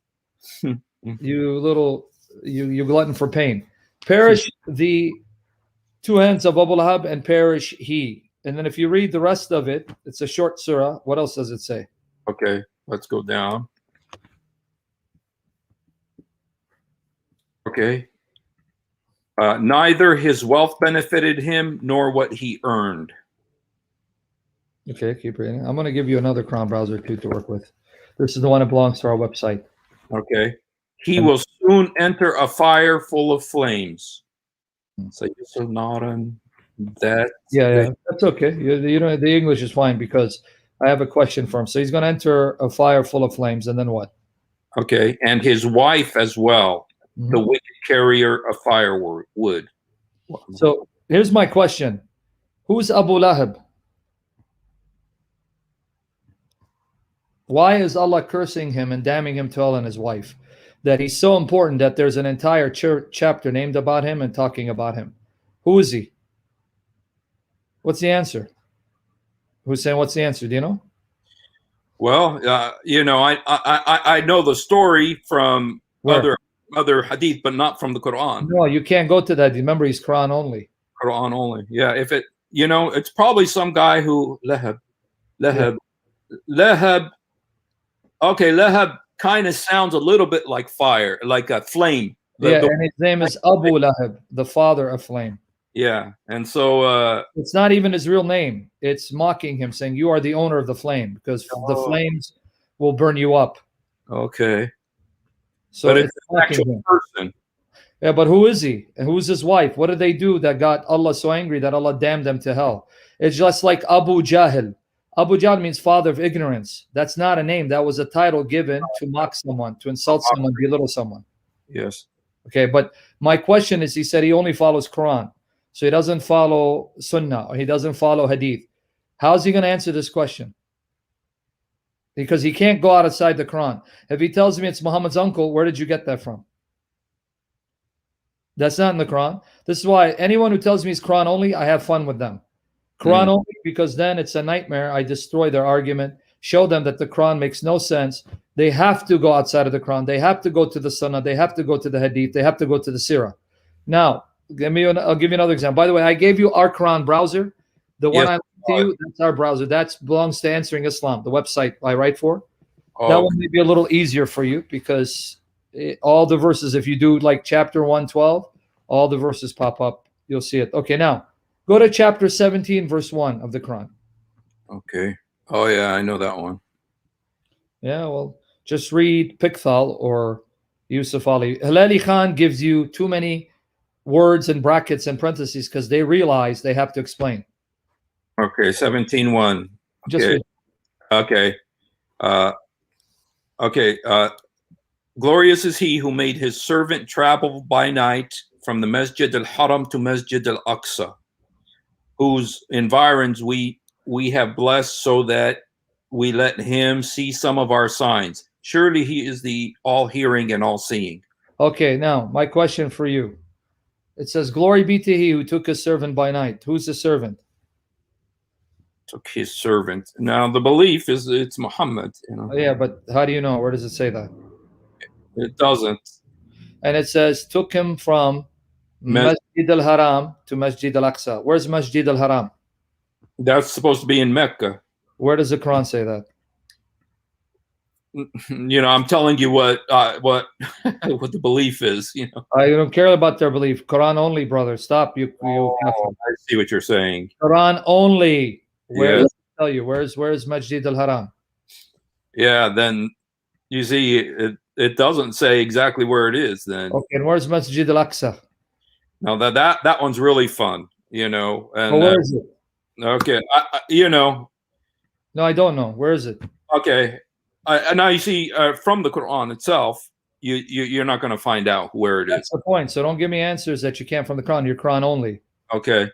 You glutton for pain. Perish the two hands of Abu Lahab and perish he. And then if you read the rest of it, it's a short surah. What else does it say? Okay, let's go down. Okay. Neither his wealth benefited him nor what he earned. Okay, keep reading. I'm going to give you another Chrome browser too to work with. This is the one that belongs to our website. Okay. He will soon enter a fire full of flames. So you're not on that. Yeah, that's okay. You know, the English is fine because I have a question for him. So he's going to enter a fire full of flames, and then what? Okay, and his wife as well, Mhm. the wicked carrier of firewood. So here's my question: who's Abu Lahab? Why is Allah cursing him and damning him to hell and his wife? That he's so important that there's an entire chapter named about him and talking about him. Who is he? What's the answer? Who's saying what's the answer? Do you know? Well, you know, I know the story from Where? other hadith, but not from the Quran. No, you can't go to that. Remember, he's Quran only. Quran only. Yeah, if it, you know, it's probably some guy who Lahab. Okay, Lahab kind of sounds a little bit like fire, like a flame. And his name is Abu Lahab, the father of flame. Yeah, and so it's not even his real name. It's mocking him, saying you are the owner of the flame because the flames will burn you up. Okay. So but it's an actual person. Yeah, but who is he? And who's his wife? What did they do that got Allah so angry that Allah damned them to hell? It's just like Abu Jahl. Abu Jahl means father of ignorance. That's not a name. That was a title given to mock someone, to insult someone, belittle someone. Yes. Okay, but my question is, he said he only follows Quran. So he doesn't follow Sunnah, or he doesn't follow Hadith. How's he going to answer this question? Because he can't go outside the Quran. If he tells me it's Muhammad's uncle, where did you get that from? That's not in the Quran. This is why anyone who tells me it's Quran only, I have fun with them. Quran only, because then it's a nightmare. I destroy their argument, show them that the Quran makes no sense. They have to go outside of the Quran. They have to go to the Sunnah. They have to go to the Hadith. They have to go to the Sirah. Now, I'll give you another example. By the way, I gave you our Quran browser. The one I to you, that's our browser. That belongs to Answering Islam, the website I write for. That one may be a little easier for you because all the verses, if you do like chapter 112, all the verses pop up. You'll see it. Okay, now go to chapter 17, verse 1 of the Quran. Okay. Oh, yeah, I know that one. Yeah, well, just read Pikthal or Yusuf Ali. Hilali Khan gives you too many words and brackets and parentheses because they realize they have to explain. Okay, 17:1. Okay. Okay. Glorious is he who made his servant travel by night from the Masjid al-Haram to Masjid al-Aqsa, whose environs we have blessed so that we let him see some of our signs. Surely he is the all-hearing and all-seeing. Okay, now my question for you. It says, glory be to he who took his servant by night. Who's the servant? Took his servant. Now the belief is it's Muhammad. You know? Oh, yeah, but how do you know? Where does it say that? It doesn't. And it says, took him from Masjid al-Haram to Masjid al-Aqsa. Where's Masjid al-Haram? That's supposed to be in Mecca. Where does the Quran say that? You know, I'm telling you what the belief is. You know, I don't care about their belief. Quran only, brother. Stop. I see what you're saying. Quran only. Where does it tell you? Where's Masjid al-Haram? Yeah, then you see it doesn't say exactly where it is then. Okay, and where's Masjid al-Aqsa? Now that one's really fun, you know. And where is it? Okay, you know. No, I don't know. Where is it? Okay. Now you see from the Quran itself, you're not going to find out where it is. That's the point. So don't give me answers that you can't from the Quran. Your Quran only. Okay.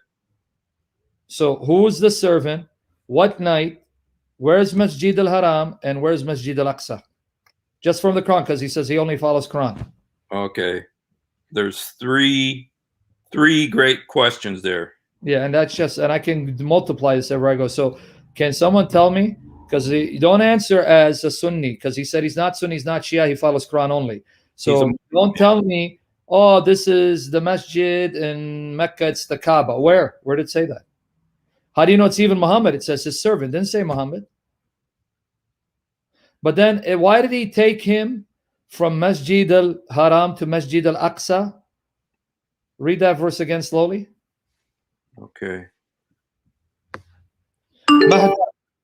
So who's the servant? What night? Where's Masjid al-Haram and where's Masjid al-Aqsa? Just from the Quran, because he says he only follows Quran. Okay. There's three great questions there. Yeah, and that's just, and I can multiply this everywhere I go. So can someone tell me? Because you don't answer as a Sunni, because he said he's not Sunni, he's not Shia, he follows Quran only. So don't tell me, oh, this is the masjid in Mecca, it's the Kaaba. Where did it say that? How do you know it's even Muhammad? It says his servant. It didn't say Muhammad. But then why did he take him from Masjid al-Haram to Masjid al-Aqsa? Read that verse again slowly. Okay. Mahdi,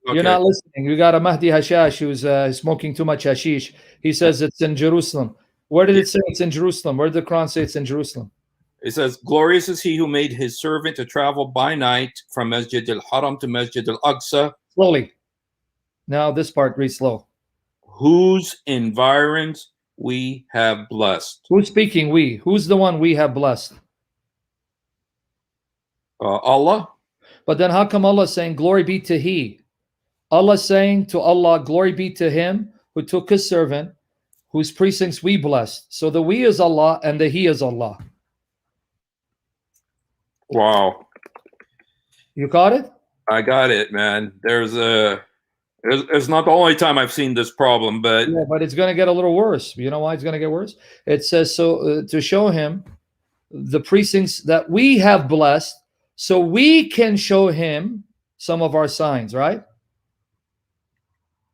Okay. you're not listening. You got a Mahdi Hashash who's smoking too much hashish. He says it's in Jerusalem. Where did it say it's in Jerusalem? Where did the Quran say it's in Jerusalem? It says, glorious is he who made his servant to travel by night from Masjid al-Haram to Masjid al-Aqsa. Slowly. Now this part, read slow. Whose environs we have blessed. Who's speaking we? Who's the one we have blessed? Allah. But then how come Allah is saying, glory be to he? Allah saying to Allah, glory be to him who took his servant, whose precincts we blessed. So the we is Allah and the he is Allah. Wow. You got it? I got it, man. It's not the only time I've seen this problem, but Yeah, but it's going to get a little worse. You know why it's going to get worse? It says so to show him the precincts that we have blessed, so we can show him some of our signs, right?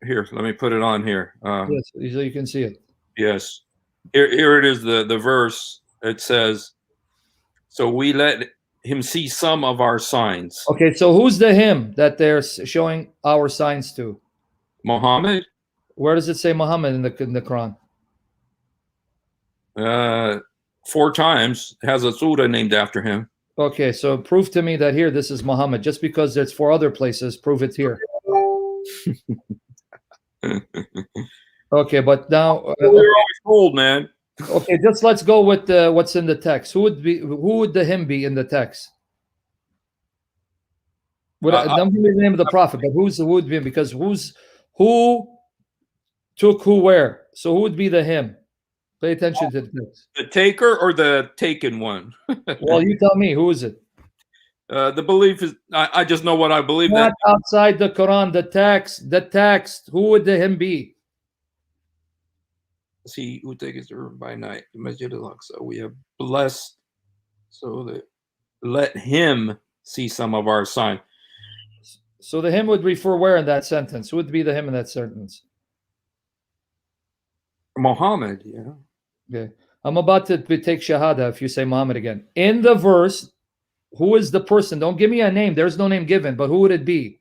here, let me put it on here. Yes, so you can see it. Yes. Here it is, the verse. It says, so we let him see some of our signs. Okay, so who's the him that they're showing our signs to? Muhammad? Where does it say Muhammad in the Quran? 4 times has a surah named after him. Okay, so prove to me that here this is Muhammad. Just because there's 4 other places, prove it here. Okay, but now we're always told, man. Okay, just let's go with what's in the text. Who would the him be in the text? Don't give me the name of the prophet, but who would be? Because who took who where? So who would be the him? Pay attention to the text. The taker or the taken one? Well, you tell me. Who is it? The belief is, I just know what I believe. Not outside the Quran, the text. The text. Who would the him be? See who takes the room by night, the Masjid al-Aqsa. We have blessed, so that let him see some of our sign. So the him would refer where in that sentence? Who would be the him in that sentence? Muhammad, yeah. Okay. I'm about to take Shahada if you say Muhammad again. In the verse, who is the person? Don't give me a name. There's no name given, but who would it be?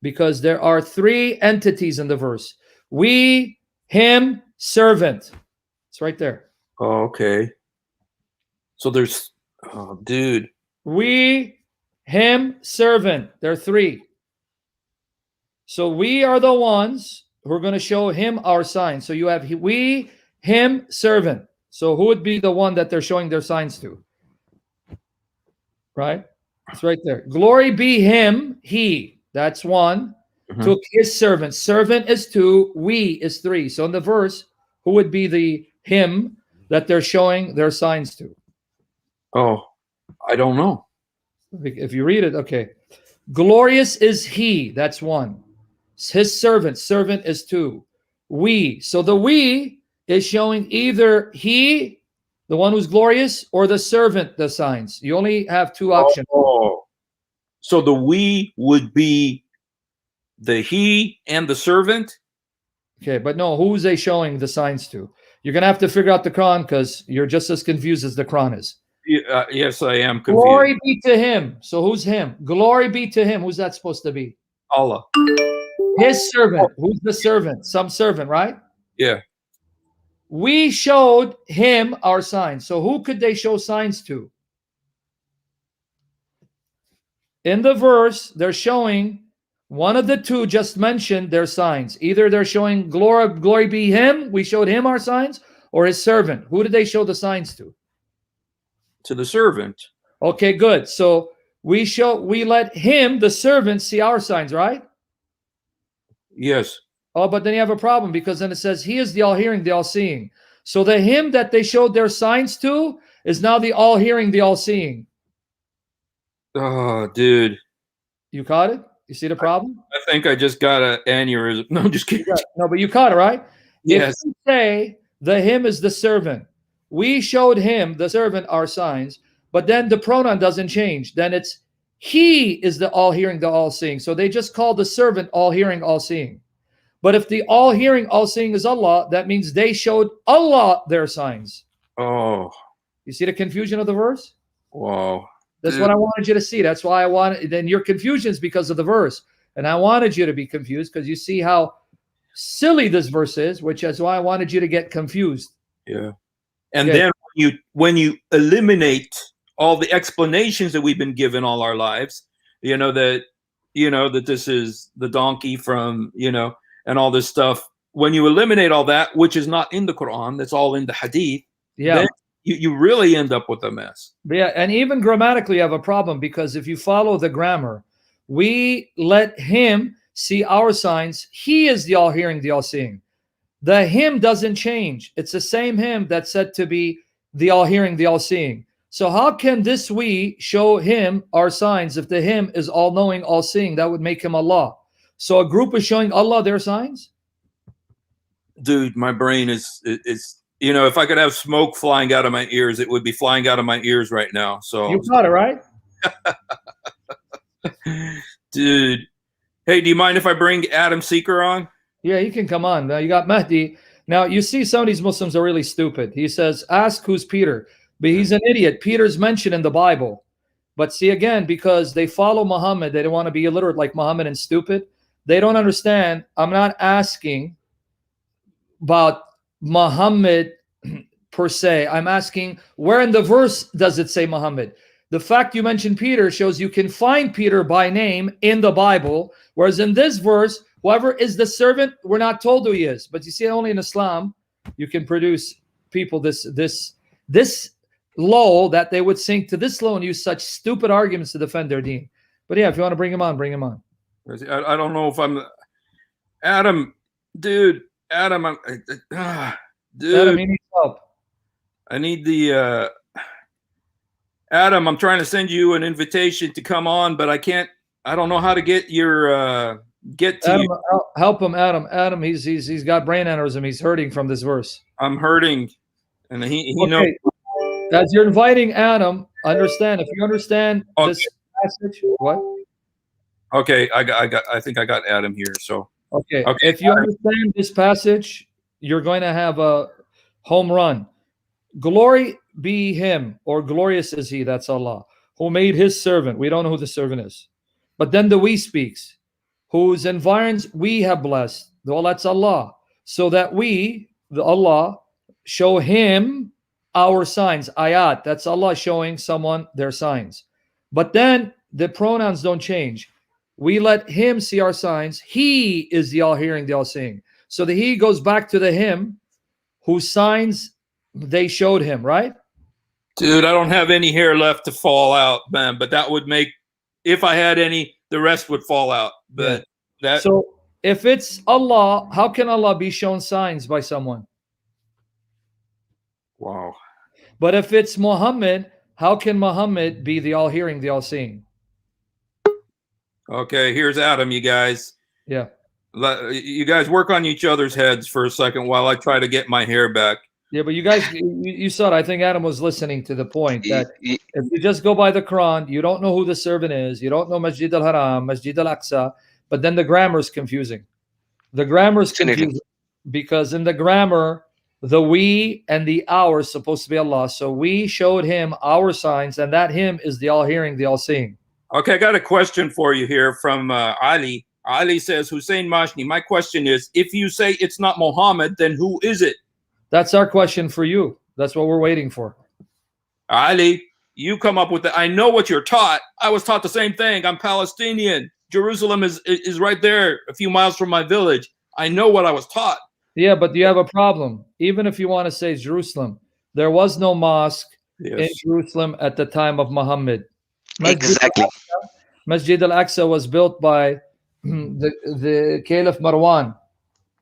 Because there are 3 entities in the verse. We, him, servant. It's right there. Oh, okay. So there's, oh, dude. We, him, servant. There are 3. So we are the ones who are going to show him our signs. So you have we, him, servant. So who would be the one that they're showing their signs to? Right? It's right there. Glory be him, he. That's 1. Took his servant. Servant is 2. We is 3. So in the verse, who would be the him that they're showing their signs to? Oh, I don't know. If you read it, okay. Glorious is he. That's 1. His servant. Servant is 2. We. So the we is showing either he, the one who's glorious, or the servant, the signs. You only have 2 options. Oh. So the we would be the he and the servant? Okay, but no, who's they showing the signs to? You're going to have to figure out the Quran because you're just as confused as the Quran is. Yes, I am confused. Glory be to him. So who's him? Glory be to him. Who's that supposed to be? Allah. His servant. Who's the servant? Some servant, right? Yeah. We showed him our signs. So who could they show signs to? In the verse, they're showing one of the 2 just mentioned their signs. Either they're showing glory be him, we showed him our signs, or his servant? Who did they show the signs to? To the servant. Okay, good. So we let him, the servant, see our signs, right? Yes. Oh, but then you have a problem, because then it says he is the all-hearing, the all-seeing. So the him that they showed their signs to is now the all-hearing, the all-seeing. Oh, dude. You caught it? You see the problem? I think I just got an aneurysm. No, I'm just kidding. No, but you caught it, right? Yes. If you say the him is the servant, we showed him, the servant, our signs, but then the pronoun doesn't change. Then it's he is the all-hearing, the all-seeing. So they just call the servant all-hearing, all-seeing. But if the all-hearing, all-seeing is Allah, that means they showed Allah their signs. Oh. You see the confusion of the verse? Wow. That's what I wanted you to see. That's why I wanted, then your confusion is because of the verse. And I wanted you to be confused because you see how silly this verse is, which is why I wanted you to get confused. Yeah. And then when you eliminate all the explanations that we've been given all our lives, that this is the donkey from, and all this stuff. When you eliminate all that, which is not in the Quran, that's all in the Hadith. Yeah. Then you really end up with a mess. Yeah, and even grammatically, you have a problem, because if you follow the grammar, we let him see our signs. He is the all-hearing, the all-seeing. The him doesn't change. It's the same him that's said to be the all-hearing, the all-seeing. So how can this we show him our signs if the him is all-knowing, all-seeing? That would make him Allah. So a group is showing Allah their signs? Dude, my brain is if I could have smoke flying out of my ears, it would be flying out of my ears right now. So You got it, right? Dude. Hey, do you mind if I bring Adam Seeker on? Yeah, he can come on. Now you got Mahdi. Now you see some of these Muslims are really stupid. He says, ask who's Peter. But he's an idiot. Peter's mentioned in the Bible. But see, again, because they follow Muhammad, they don't want to be illiterate like Muhammad and stupid. They don't understand. I'm not asking about Muhammad per se. I'm asking, where in the verse does it say Muhammad? The fact you mentioned Peter shows you can find Peter by name in the Bible, whereas in this verse, whoever is the servant, we're not told who he is. But you see, only in Islam you can produce people this low that they would sink to this low and use such stupid arguments to defend their deen. But yeah, if you want to bring him on, bring him on. I don't know if I'm Adam, dude. Adam, dude. Adam, you need help. I need the Adam, I'm trying to send you an invitation to come on, but I can't. I don't know how to get your get to Adam, you. Help him, Adam. Adam, he's got brain aneurysm. He's hurting from this verse. I'm hurting, and he okay. knows. As you're inviting Adam, understand, if you understand this passage, what? Okay, I think I got Adam here. So okay. If you understand this passage, you're going to have a home run. Glory be him, or glorious is he, that's Allah, who made his servant. We don't know who the servant is. But then the we speaks, whose environs we have blessed. Well, that's Allah. So that we, the Allah, show him our signs. Ayat, that's Allah showing someone their signs. But then the pronouns don't change. We let him see our signs. He is the all-hearing, the all-seeing. So the he goes back to the him whose signs they showed him, right? Dude, I don't have any hair left to fall out, man. But that would make, if I had any, the rest would fall out. But that. So if it's Allah, how can Allah be shown signs by someone? Wow. But if it's Muhammad, how can Muhammad be the all-hearing, the all-seeing? Okay, here's Adam, you guys. Yeah. You guys work on each other's heads for a second while I try to get my hair back. Yeah, but you guys, you saw it. I think Adam was listening to the point that if you just go by the Quran, you don't know who the servant is. You don't know Masjid al-Haram, Masjid al-Aqsa, but then the grammar is confusing. The grammar is confusing because in the grammar, the we and the our is supposed to be Allah. So we showed him our signs, and that him is the all-hearing, the all-seeing. Okay, I got a question for you here from Ali. Ali says, Husein Mashni, my question is, if you say it's not Muhammad, then who is it? That's our question for you. That's what we're waiting for. Ali, you come up with it. I know what you're taught. I was taught the same thing. I'm Palestinian. Jerusalem is right there, a few miles from my village. I know what I was taught. Yeah, but you have a problem. Even if you want to say Jerusalem, there was no mosque in Yes. Jerusalem at the time of Muhammad. Exactly. Masjid al-Aqsa was built by the Caliph Marwan,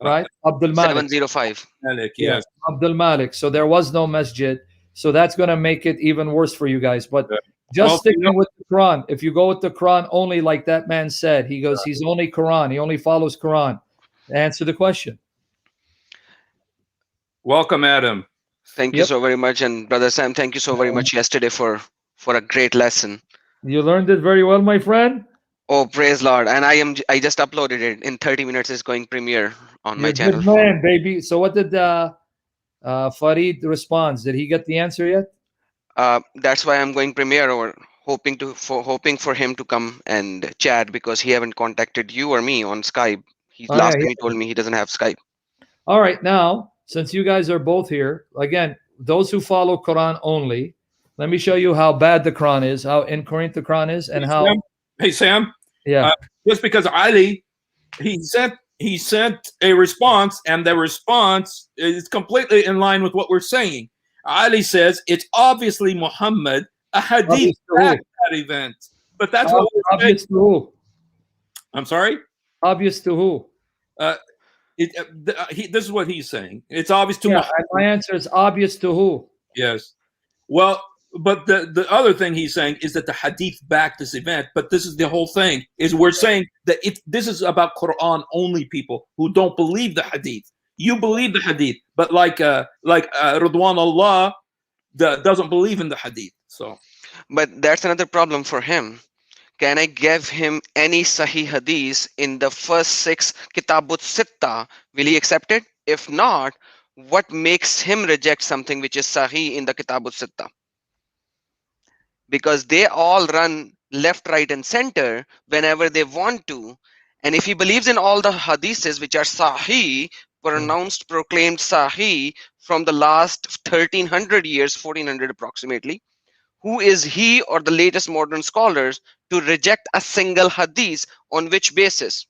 right? Abdul Malik. 705. Malik, Yeah, yes. Abdul Malik. So there was no masjid. So that's going to make it even worse for you guys. But Yeah. just Well, sticking with the Quran, if you go with the Quran only, like that man said, he goes, he's only Quran. He only follows Quran. Answer the question. welcome, Adam. Thank you Yep. so very much, and Brother Sam, thank you so very much yesterday for a great lesson. You learned it very well, my friend. Oh, praise Lord! And I just uploaded it in 30 minutes. It's going premiere on my You're a channel. good man, baby. So what did Farid responds? Did he get the answer yet? That's why I'm going premiere, or hoping for him to come and chat, because he haven't contacted you or me on Skype. Oh, Last yeah, time he told me he doesn't have Skype. All right, now, since you guys are both here, again, those who follow Quran only, let me show you how bad the Quran is, how incoherent the Quran is, and how Hey, Sam. yeah. Just because Ali, he sent a response, and the response is completely in line with what we're saying. Ali says it's obviously Muhammad, a hadith Obvious to back who? that event. But that's what we're saying. Obvious to who? I'm sorry? Obvious to who? This is what he's saying. It's obvious to Yeah, Muhammad. and my answer is obvious to who? Yes. Well, but the other thing he's saying is that the hadith backed this event. But this is the whole thing, is we're saying that this is about Quran only people who don't believe the hadith. You believe the hadith, but like Ridwanullah doesn't believe in the hadith. So, But that's another problem for him. Can I give him any Sahih Hadith in the first 6 Kitabut Sitta? Will he accept it? If not, what makes him reject something which is Sahih in the Kitabut Sitta? Because they all run left, right, and center whenever they want to. And if he believes in all the hadiths which are Sahih, pronounced, proclaimed Sahih from the last 1300 years, 1400 approximately, who is he or the latest modern scholars to reject a single hadith? On which basis?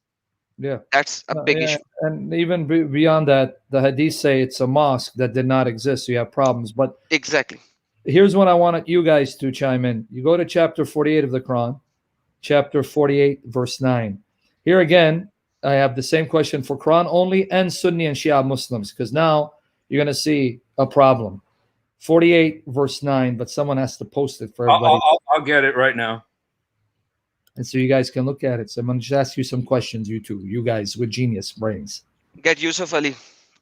Yeah. That's a big issue. And even beyond that, the hadith say it's a mosque that did not exist, so you have problems. But Exactly. here's what I wanted you guys to chime in. You go to chapter 48 of the Quran, chapter 48, verse 9. Here again, I have the same question for Quran only and Sunni and Shia Muslims, because now you're going to see a problem. 48, verse 9, but someone has to post it for everybody. I'll get it right now. And so you guys can look at it. So I'm going to just ask you some questions, you two, you guys with genius brains. Get Yusuf Ali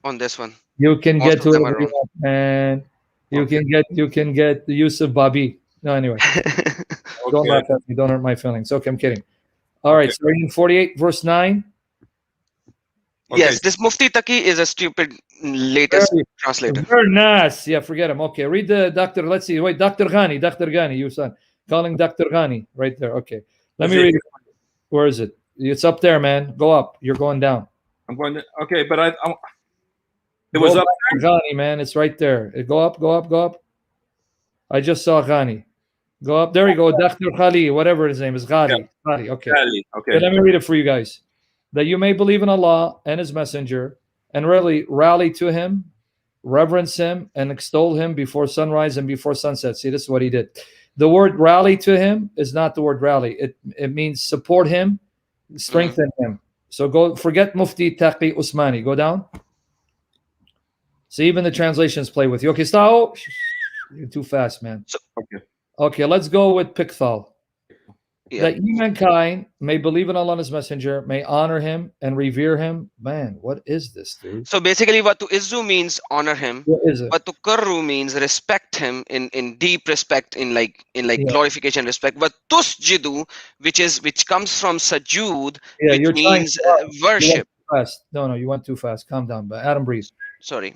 on this one. You can Most get of to them it, are wrong. and you Okay. can get the use of Babi. No, anyway, don't Okay. laugh at me. Don't hurt my feelings. Okay, I'm kidding. All right, Okay. so in 48, verse 9. Okay. Yes, this Mufti Taqi is a stupid latest translator. Very nice. Yeah, forget him. Okay, read the doctor. Let's see. Wait, Dr. Ghani, you son. Calling Dr. Ghani right there. Okay, let me read it. Where is it? It's up there, man. Go up. You're going down. I'm going to. Okay, but it was up. Ghani, man. It's right there. Go up, go up, go up. I just saw Ghani. Go up. There you go. Dr. Khali, whatever his name is. Ghali. Ghali. Okay. Okay. Okay, let me read it for you guys. That you may believe in Allah and His Messenger, and really rally to Him, reverence Him, and extol Him before sunrise and before sunset. See, this is what he did. The word rally to Him is not the word rally. It means support Him, strengthen Him. So go, forget Mufti Taqi Usmani. Go down. See, even the translations play with you. Okay, stop. You're too fast, man. Okay, let's go with Pikthal. Yeah. That you mankind may believe in Allah and His Messenger, may honor Him and revere Him. Man, what is this, dude? So basically, what to izzu means honor him. What is it? But to karru means respect him in deep respect, in like Yeah. glorification, respect. But tusjidu, which comes from sajud, Yeah, which you're trying means too hard. You went worship. too fast. No, you went too fast. Calm down. But Adam, breathe. Sorry.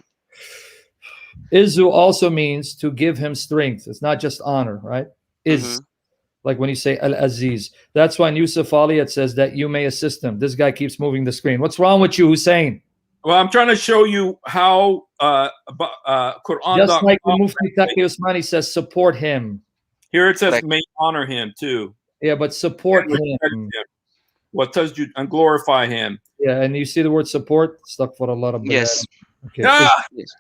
Izu also means to give him strength. It's not just honor, right? Is like when you say Al-Aziz. That's why in Yusuf Ali it says that you may assist him. This guy keeps moving the screen. What's wrong with you, Husein? Well, I'm trying to show you how Quran. Just like the Mufti Taqi Usmani says, support him. Here it says Correct. may honor him too. Yeah, but support Yeah, him. وتسجد, and glorify him. Yeah, and you see the word support? Stuck for a lot of Yes. Okay. Yes.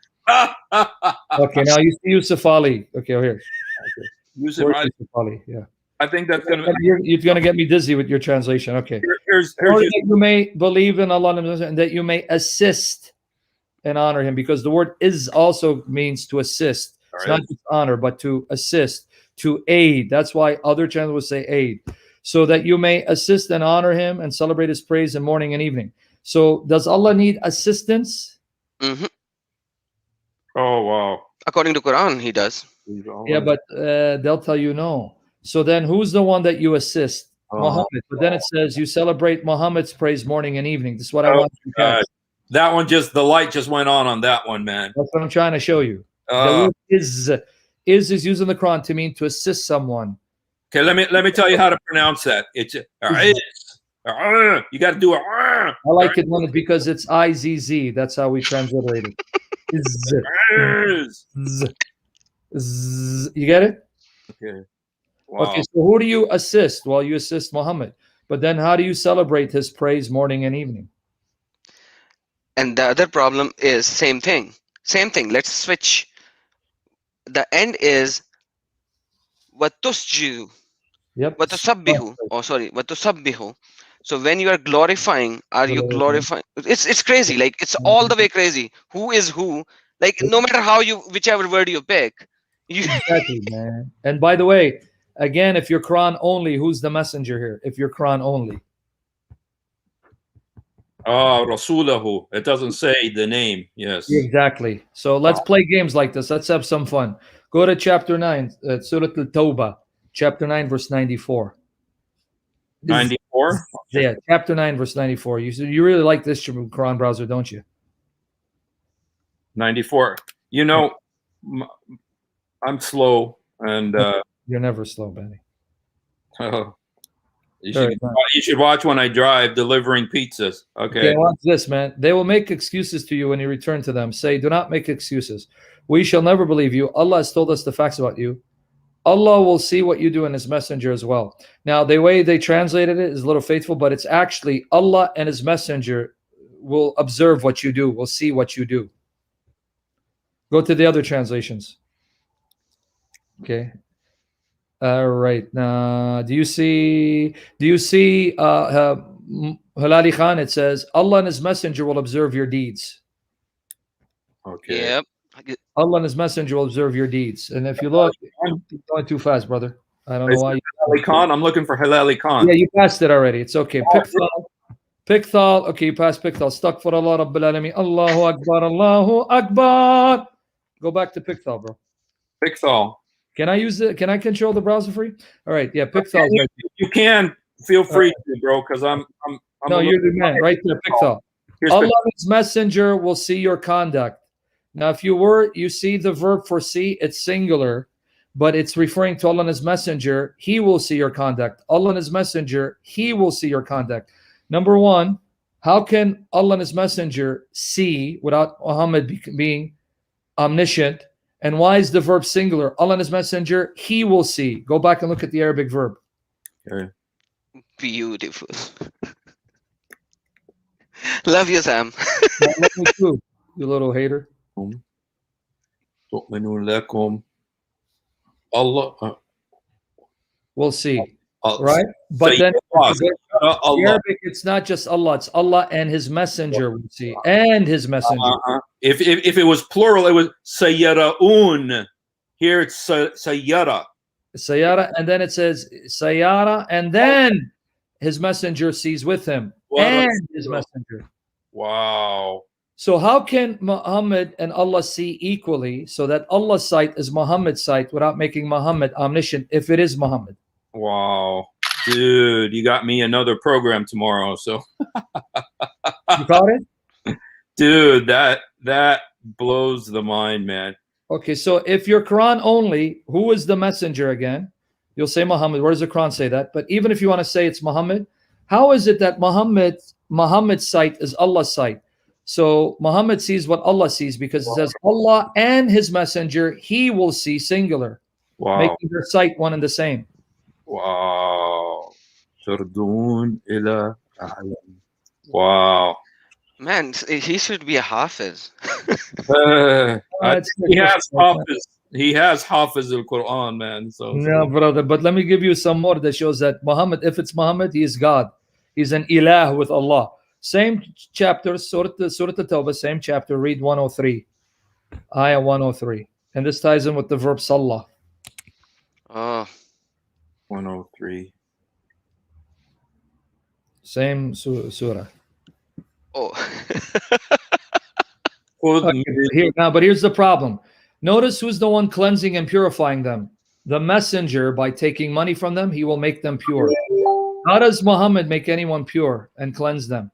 Okay, now you see Yusuf Ali. Okay, here. Okay. Yusuf, Where's Yusuf Ali? Yeah. I think that's gonna. You're gonna get me dizzy with your translation. Okay. Here's Or Yusuf. that you may believe in Allah and that you may assist and honor him, because the word is also means to assist. It's not just honor, but to assist, to aid. That's why other channels would say aid. So that you may assist and honor him and celebrate his praise in morning and evening. So does Allah need assistance? Mhm. Oh wow. According to Quran, he does. Yeah, but they'll tell you no. So then who's the one that you assist? Muhammad. But then it says you celebrate Muhammad's praise morning and evening. This is what I want you to catch. That one the light just went on that one, man. That's what I'm trying to show you. The word is used in the Quran to mean to assist someone. Okay, let me tell you how to pronounce that. It's you got to do it. I like it when it's because it's IZZ. That's how we transliterate it. You get it? Okay. Wow. Okay, so who do you assist? Well, you assist Muhammad. But then how do you celebrate his praise morning and evening? And the other problem is same thing. Same thing. Let's switch. The end is watusju. Yep. Watusabbihu. Oh, sorry. Watusabbihu. So when you are glorifying, are you glorifying? It's crazy. Like it's all the way crazy. Who is who? Like no matter how whichever word you pick. Exactly, man. And by the way, again, if you're Quran only, who's the messenger here? If you're Quran only. Rasulahu. It doesn't say the name. Yes. Exactly. So let's play games like this. Let's have some fun. Go to chapter 9, Surah Al-Tawbah, chapter 9, verse 94. 94? Yeah, chapter 9, verse 94. You really like this Quran browser, don't you? 94. You know, I'm slow, and you're never slow, Benny. You should watch when I drive delivering pizzas. Okay. Watch this, man. They will make excuses to you when you return to them. Say, do not make excuses. We shall never believe you. Allah has told us the facts about you. Allah will see what you do in his messenger as well. Now, the way they translated it is a little faithful, but it's actually Allah and his messenger will observe what you do, will see what you do. Go to the other translations. Okay. All right. Now, do you see Halali Khan? It says Allah and his messenger will observe your deeds. Okay. Yep. Allah and his messenger will observe your deeds. And if you look, you're going too fast, brother. I don't know why. Halali Khan. I'm looking for Halali Khan. Yeah, you passed it already. It's okay. Pickthal. Okay, you passed Pickthal. Stuck for Allah Rabbil Alameen. Allahu Akbar. Allahu Akbar. Go back to Pickthal, bro. Pickthal. Can I use it? Can I control the browser for you? All right. Yeah, Pickthal. You can feel free to, bro, because I'm no, you're the man right there, Pickthal. Allah's messenger will see your conduct. Now, if you see the verb for see, it's singular, but it's referring to Allah and his messenger. He will see your conduct. Allah and his messenger, he will see your conduct. Number one, how can Allah and his messenger see without Muhammad being omniscient? And why is the verb singular? Allah and his messenger, he will see. Go back and look at the Arabic verb. Okay. Beautiful. Love you, Sam. Love me too, you little hater. Allah. We'll see. Right? But then the Arabic, it's not just Allah, it's Allah and his messenger will see. And his messenger. If it was plural, it was sayyara'un. Here it's sayyara. Sayyara, and then it says sayyara, and then his messenger sees with him. And his messenger. Wow. So how can Muhammad and Allah see equally so that Allah's sight is Muhammad's sight without making Muhammad omniscient if it is Muhammad? Wow. Dude, you got me another program tomorrow. So you got it? Dude, that blows the mind, man. Okay, so if you're Quran only, who is the messenger again? You'll say Muhammad. Where does the Quran say that? But even if you want to say it's Muhammad, how is it that Muhammad's sight is Allah's sight? So Muhammad sees what Allah sees because it says Allah and his messenger, he will see singular. Wow. Making their sight one and the same. Wow. Shardun ila Wow. Man, he should be a hafiz. He has Hafiz. He has Hafiz al-Quran, man. So No, brother, but let me give you some more that shows that Muhammad, if it's Muhammad, he is God. He's an ilah with Allah. Same chapter, Surah At-Tawbah, same chapter, read 103. Ayah 103. And this ties in with the verb Salah. Oh, 103. Same surah. oh. Okay, but here's the problem. Notice who's the one cleansing and purifying them. The messenger, by taking money from them, he will make them pure. How does Muhammad make anyone pure and cleanse them?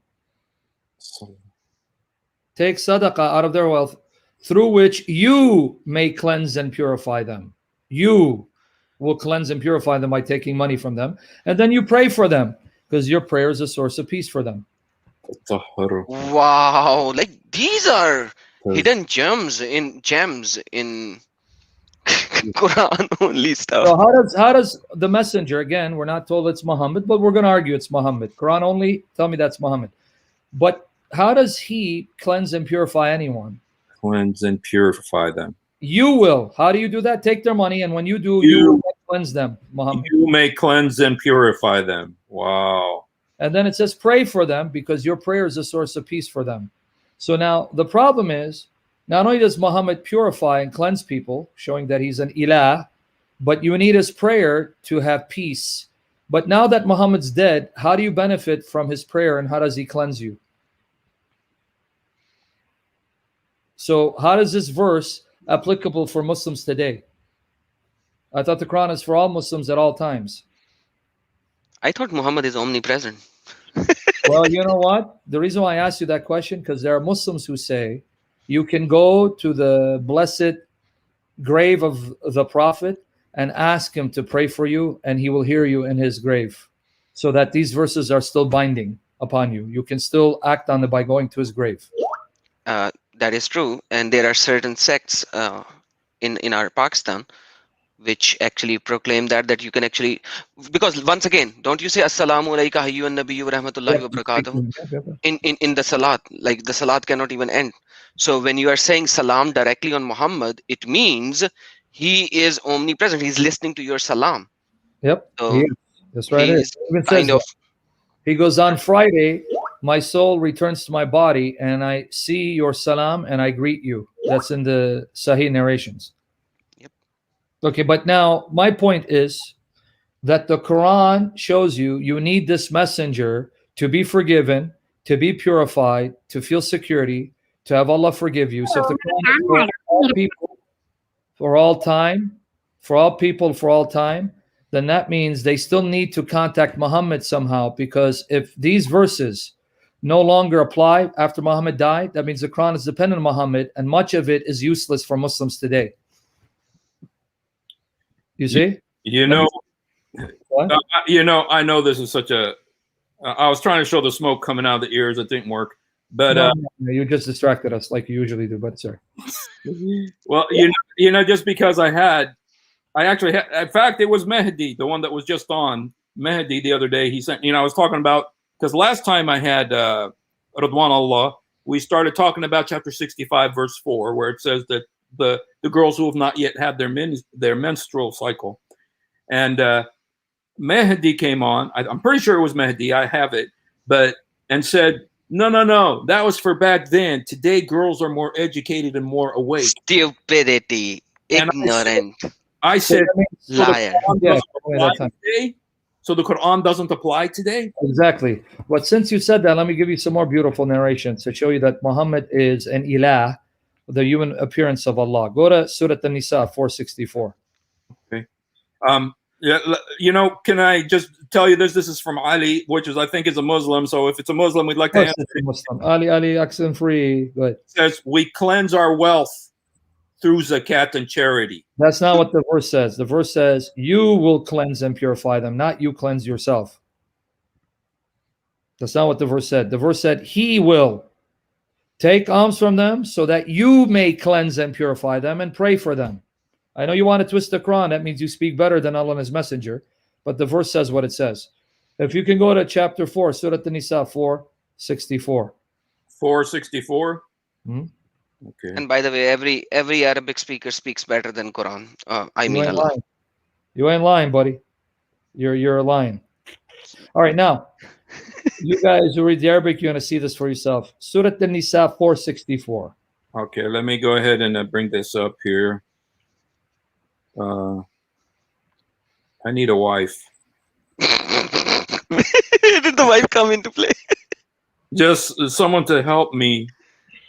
Take sadaqah out of their wealth, through which you may cleanse and purify them. You will cleanse and purify them by taking money from them. And then you pray for them, because your prayer is a source of peace for them. Wow, like these are hidden gems in Quran only stuff. So how does the messenger, again, we're not told it's Muhammad, but we're going to argue it's Muhammad. Quran only, tell me that's Muhammad. But how does he cleanse and purify anyone? Cleanse and purify them. You will. How do you do that? Take their money, and when you do, you will cleanse them, Muhammad. You may cleanse and purify them. Wow. And then it says pray for them, because your prayer is a source of peace for them. So now the problem is, not only does Muhammad purify and cleanse people, showing that he's an ilah, but you need his prayer to have peace. But now that Muhammad's dead, how do you benefit from his prayer, and how does he cleanse you? So how is this verse applicable for Muslims today? I thought the Quran is for all Muslims at all times. I thought Muhammad is omnipresent. Well, you know what? The reason why I asked you that question, because there are Muslims who say you can go to the blessed grave of the Prophet and ask him to pray for you, and he will hear you in his grave. So that these verses are still binding upon you. You can still act on it by going to his grave. That is true, and there are certain sects in our Pakistan which actually proclaim that you can actually, because once again, don't you say assalamu alayka hayyun nabiyyu wa rahmatullahi wa barakatuh in the salat? Like the salat cannot even end. So when you are saying salam directly on Muhammad, it means he is omnipresent. He's listening to your salam. Yep. So that's right. He goes, on Friday, my soul returns to my body, and I see your salam and I greet you. That's in the Sahih narrations. Okay, but now my point is that the Quran shows you need this messenger to be forgiven, to be purified, to feel security, to have Allah forgive you. So if the Quran is for all people, for all time, for all people, for all time, then that means they still need to contact Muhammad somehow, because if these verses no longer apply after Muhammad died, that means the Quran is dependent on Muhammad, and much of it is useless for Muslims today. You see? I know this is such a. I was trying to show the smoke coming out of the ears. It didn't work, but no, you just distracted us like you usually do. But sorry. Well, just because I actually had. In fact, it was Mehdi, the one that was just on Mehdi the other day. He sent. I was talking about, because last time I had Ridwanullah, we started talking about chapter 65, verse 4, where it says that the girls who have not yet had their menstrual cycle, and Mehdi came on. I'm pretty sure it was Mehdi. I have it, and said, no, that was for back then. Today, girls are more educated and more awake. Stupidity, ignorant. I said, liar. So the Quran doesn't apply today? Exactly. But since you said that, let me give you some more beautiful narrations to show you that Muhammad is an ilah, the human appearance of Allah. Go to Surah An-Nisa 464. Okay. Can I just tell you this? This is from Ali, which I think is a Muslim. So if it's a Muslim, we'd like to answer it. Muslim. Ali, accent free. Good. It says, we cleanse our wealth through zakat and charity. That's not what the verse says. The verse says, you will cleanse and purify them, not you cleanse yourself. That's not what the verse said. The verse said, he will take alms from them so that you may cleanse and purify them and pray for them. I know you want to twist the Quran. That means you speak better than Allah and his messenger. But the verse says what it says. If you can go to chapter 4, Surah An-Nisa 464. 464. Hmm? Okay. And by the way, every Arabic speaker speaks better than Quran. I You mean ain't Allah. lying. You ain't lying, buddy. You're lying. All right, now, you guys who read the Arabic, you're going to see this for yourself. Surah An-Nisa 464. Okay, let me go ahead and bring this up here. I need a wife. Did the wife come into play? Just someone to help me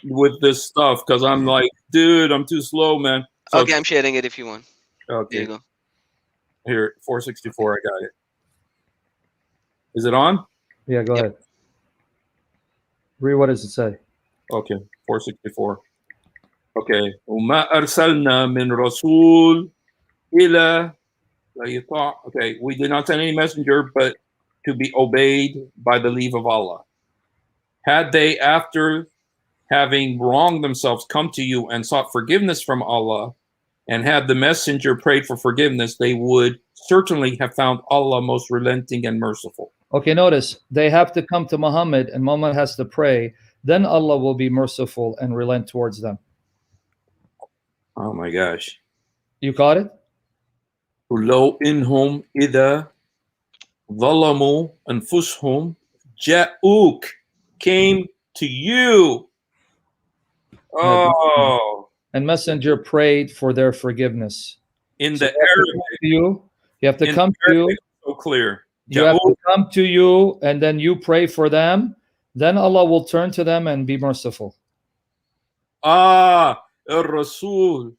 with this stuff, because I'm like, dude, I'm too slow, man. So, Okay, I'm sharing it if you want. There okay, you go. here, 464, I got it. Is it on? Yeah, go Yep. ahead. Read, what does it say? Okay, 464. Okay. وما أرسلنا من رسول إلى لا يطاع. Okay, we did not send any messenger but to be obeyed by the leave of Allah. Had they, after having wronged themselves, come to you and sought forgiveness from Allah, and had the messenger prayed for forgiveness, they would certainly have found Allah most relenting and merciful. Okay, notice they have to come to Muhammad, and Muhammad has to pray. Then Allah will be merciful and relent towards them. Oh my gosh. You caught it? لو إنهم إذا ظلموا أنفسهم جاءوك, came to you. Oh, And messenger prayed for their forgiveness. in So the they have to Arabic, come to you. You have to in come to you. Arabic, so clear. You have to جاءوك. come to you, and then you pray for them. Then Allah will turn to them and be merciful. الرسول.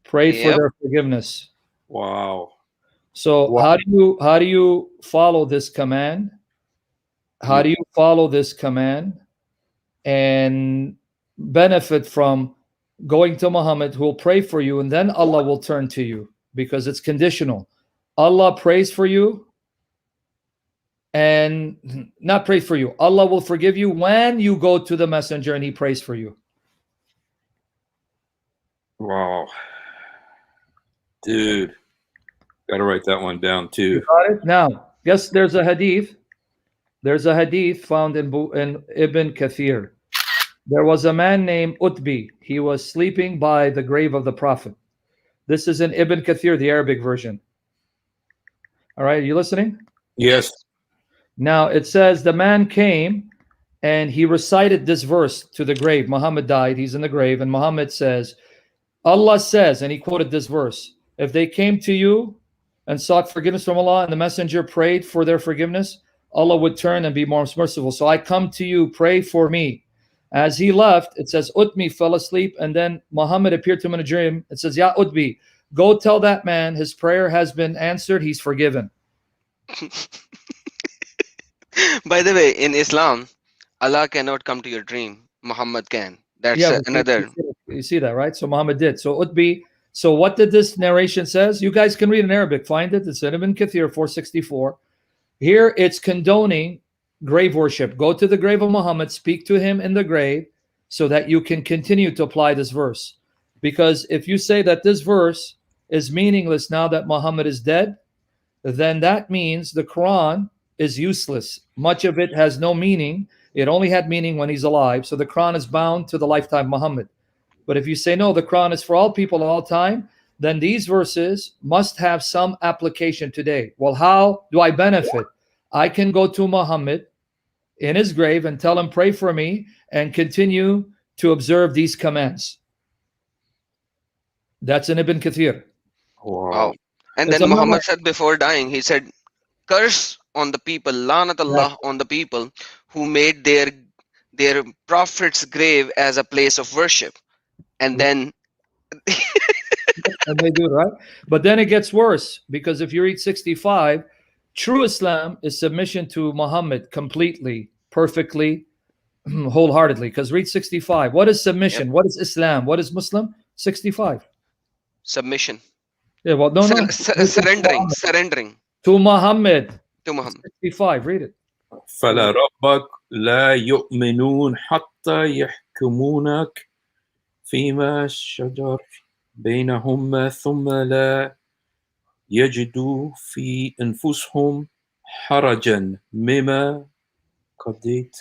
Prayed for Yep. their forgiveness. Wow. So Wow. how do you follow this command? How do you follow this command and benefit from going to Muhammad, who will pray for you, and then Allah will turn to you, because it's conditional. Allah prays for you, and not pray for you. Allah will forgive you when you go to the messenger and he prays for you. Wow. Dude. Gotta write that one down too. Got it? Now, guess there's a hadith. There's a hadith found in Ibn Kathir. There was a man named Utbi. He was sleeping by the grave of the Prophet. This is in Ibn Kathir, the Arabic version. All right, are you listening? Yes. Now, it says the man came and he recited this verse to the grave. Muhammad died, he's in the grave, and Muhammad says, Allah says, and he quoted this verse, if they came to you and sought forgiveness from Allah, and the messenger prayed for their forgiveness, Allah would turn and be more merciful. So I come to you, pray for me. As he left, it says, Utbi fell asleep, and then Muhammad appeared to him in a dream. It says, Ya Utbi, go tell that man his prayer has been answered, he's forgiven. By the way, in Islam, Allah cannot come to your dream. Muhammad can. That's another. You see that, right? So Muhammad did. So Utbi. So what did this narration says? You guys can read in Arabic. Find it. It's in Ibn Kathir 464. Here it's condoning grave worship. Go to the grave of Muhammad, speak to him in the grave, so that you can continue to apply this verse. Because if you say that this verse is meaningless now that Muhammad is dead, then that means the Quran is useless. Much of it has no meaning. It only had meaning when he's alive. So the Quran is bound to the lifetime of Muhammad. But if you say, no, the Quran is for all people all time, then these verses must have some application today. Well, how do I benefit? I can go to Muhammad in his grave and tell him, pray for me, and continue to observe these commands. That's in Ibn Kathir. Wow. And It's then a Muhammad memory. said before dying, he said, curse on the people, lanat Allah on the people who made their prophet's grave as a place of worship. And then And they do, right? But then it gets worse, because if you read 65, true Islam is submission to Muhammad completely, perfectly, wholeheartedly. Because read 65. What is submission? Yep. What is Islam? What is Muslim? 65. submission, Yeah, well, no. surrendering To Muhammad. to Muhammad. 65. Read it. فلا ربك لا يؤمنون حتى يحكمونك فيما شجر بينهم ثم لا يجدوا في أنفسهم حرجا مما قضيت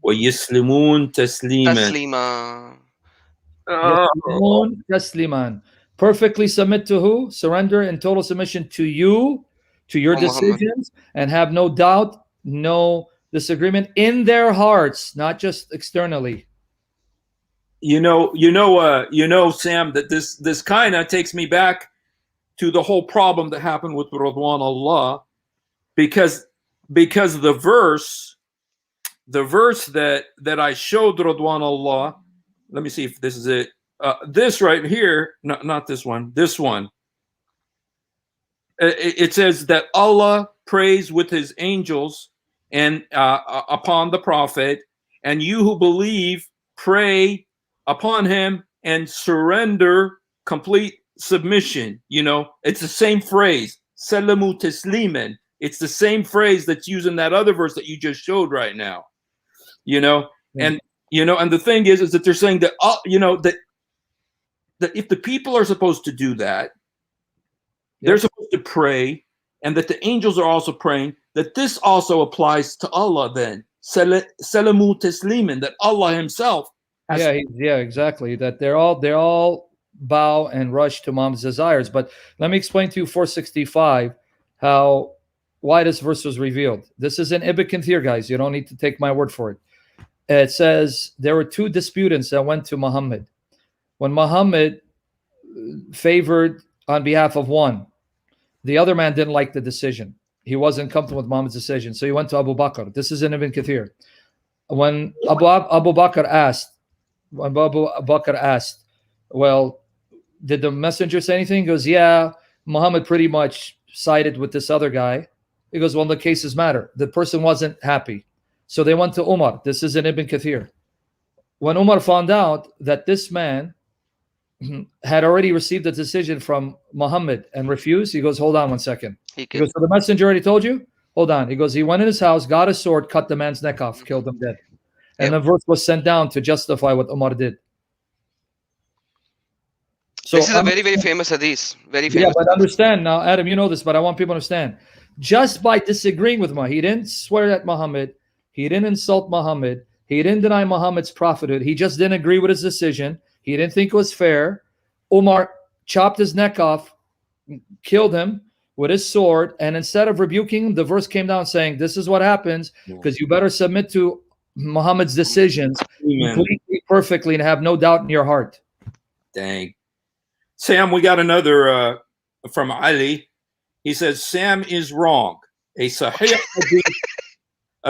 ويسلمون تسليما. Taslima. Oh, Tasliman. Perfectly submit to who? Surrender in total submission to you, to your Oh, Muhammad. decisions, and have no doubt, no disagreement in their hearts, not just externally. Sam, that this kind of takes me back to the whole problem that happened with Ridwanullah, because the verse that I showed Ridwanullah. Let me see if this is it. This right here, not this one. This one. It says that Allah prays with His angels and upon the Prophet, and you who believe pray upon him and surrender complete submission. It's the same phrase, salamu tasliman. It's the same phrase that's used in that other verse that you just showed right now. And the thing is that they're saying that that if the people are supposed to do that, they're supposed to pray, and that the angels are also praying, that this also applies to Allah then. Salamu tasliman, that Allah Himself has. Yeah, exactly. That they're all bow and rush to Muhammad's desires. But let me explain to you 465 why this verse was revealed. This is in Ibn Kathir, guys. You don't need to take my word for it. It says there were two disputants that went to Muhammad. When Muhammad favored on behalf of one, the other man didn't like the decision. He wasn't comfortable with Muhammad's decision. So he went to Abu Bakr. This is in Ibn Kathir. When Abu Bakr asked, well, did the messenger say anything? He goes, yeah, Muhammad pretty much sided with this other guy. He goes, well, the cases matter. The person wasn't happy. So they went to Umar. This is in Ibn Kathir. When Umar found out that this man had already received a decision from Muhammad and refused, he goes, hold on one second. He goes, so the messenger already told you? Hold on. He goes, he went in his house, got a sword, cut the man's neck off, killed him dead. And the verse was sent down to justify what Umar did. So this is a very, very famous hadith. Very famous. Yeah, but understand now, Adam, you know this, but I want people to understand. Just by disagreeing with Muhammad, he didn't swear at Muhammad. He didn't insult Muhammad. He didn't deny Muhammad's prophethood. He just didn't agree with his decision. He didn't think it was fair. Umar chopped his neck off, killed him with his sword, and instead of rebuking him, the verse came down saying, this is what happens because you better submit to Muhammad's decisions completely, perfectly, and have no doubt in your heart. Dang. Sam, we got another from Ali. He says, Sam is wrong. A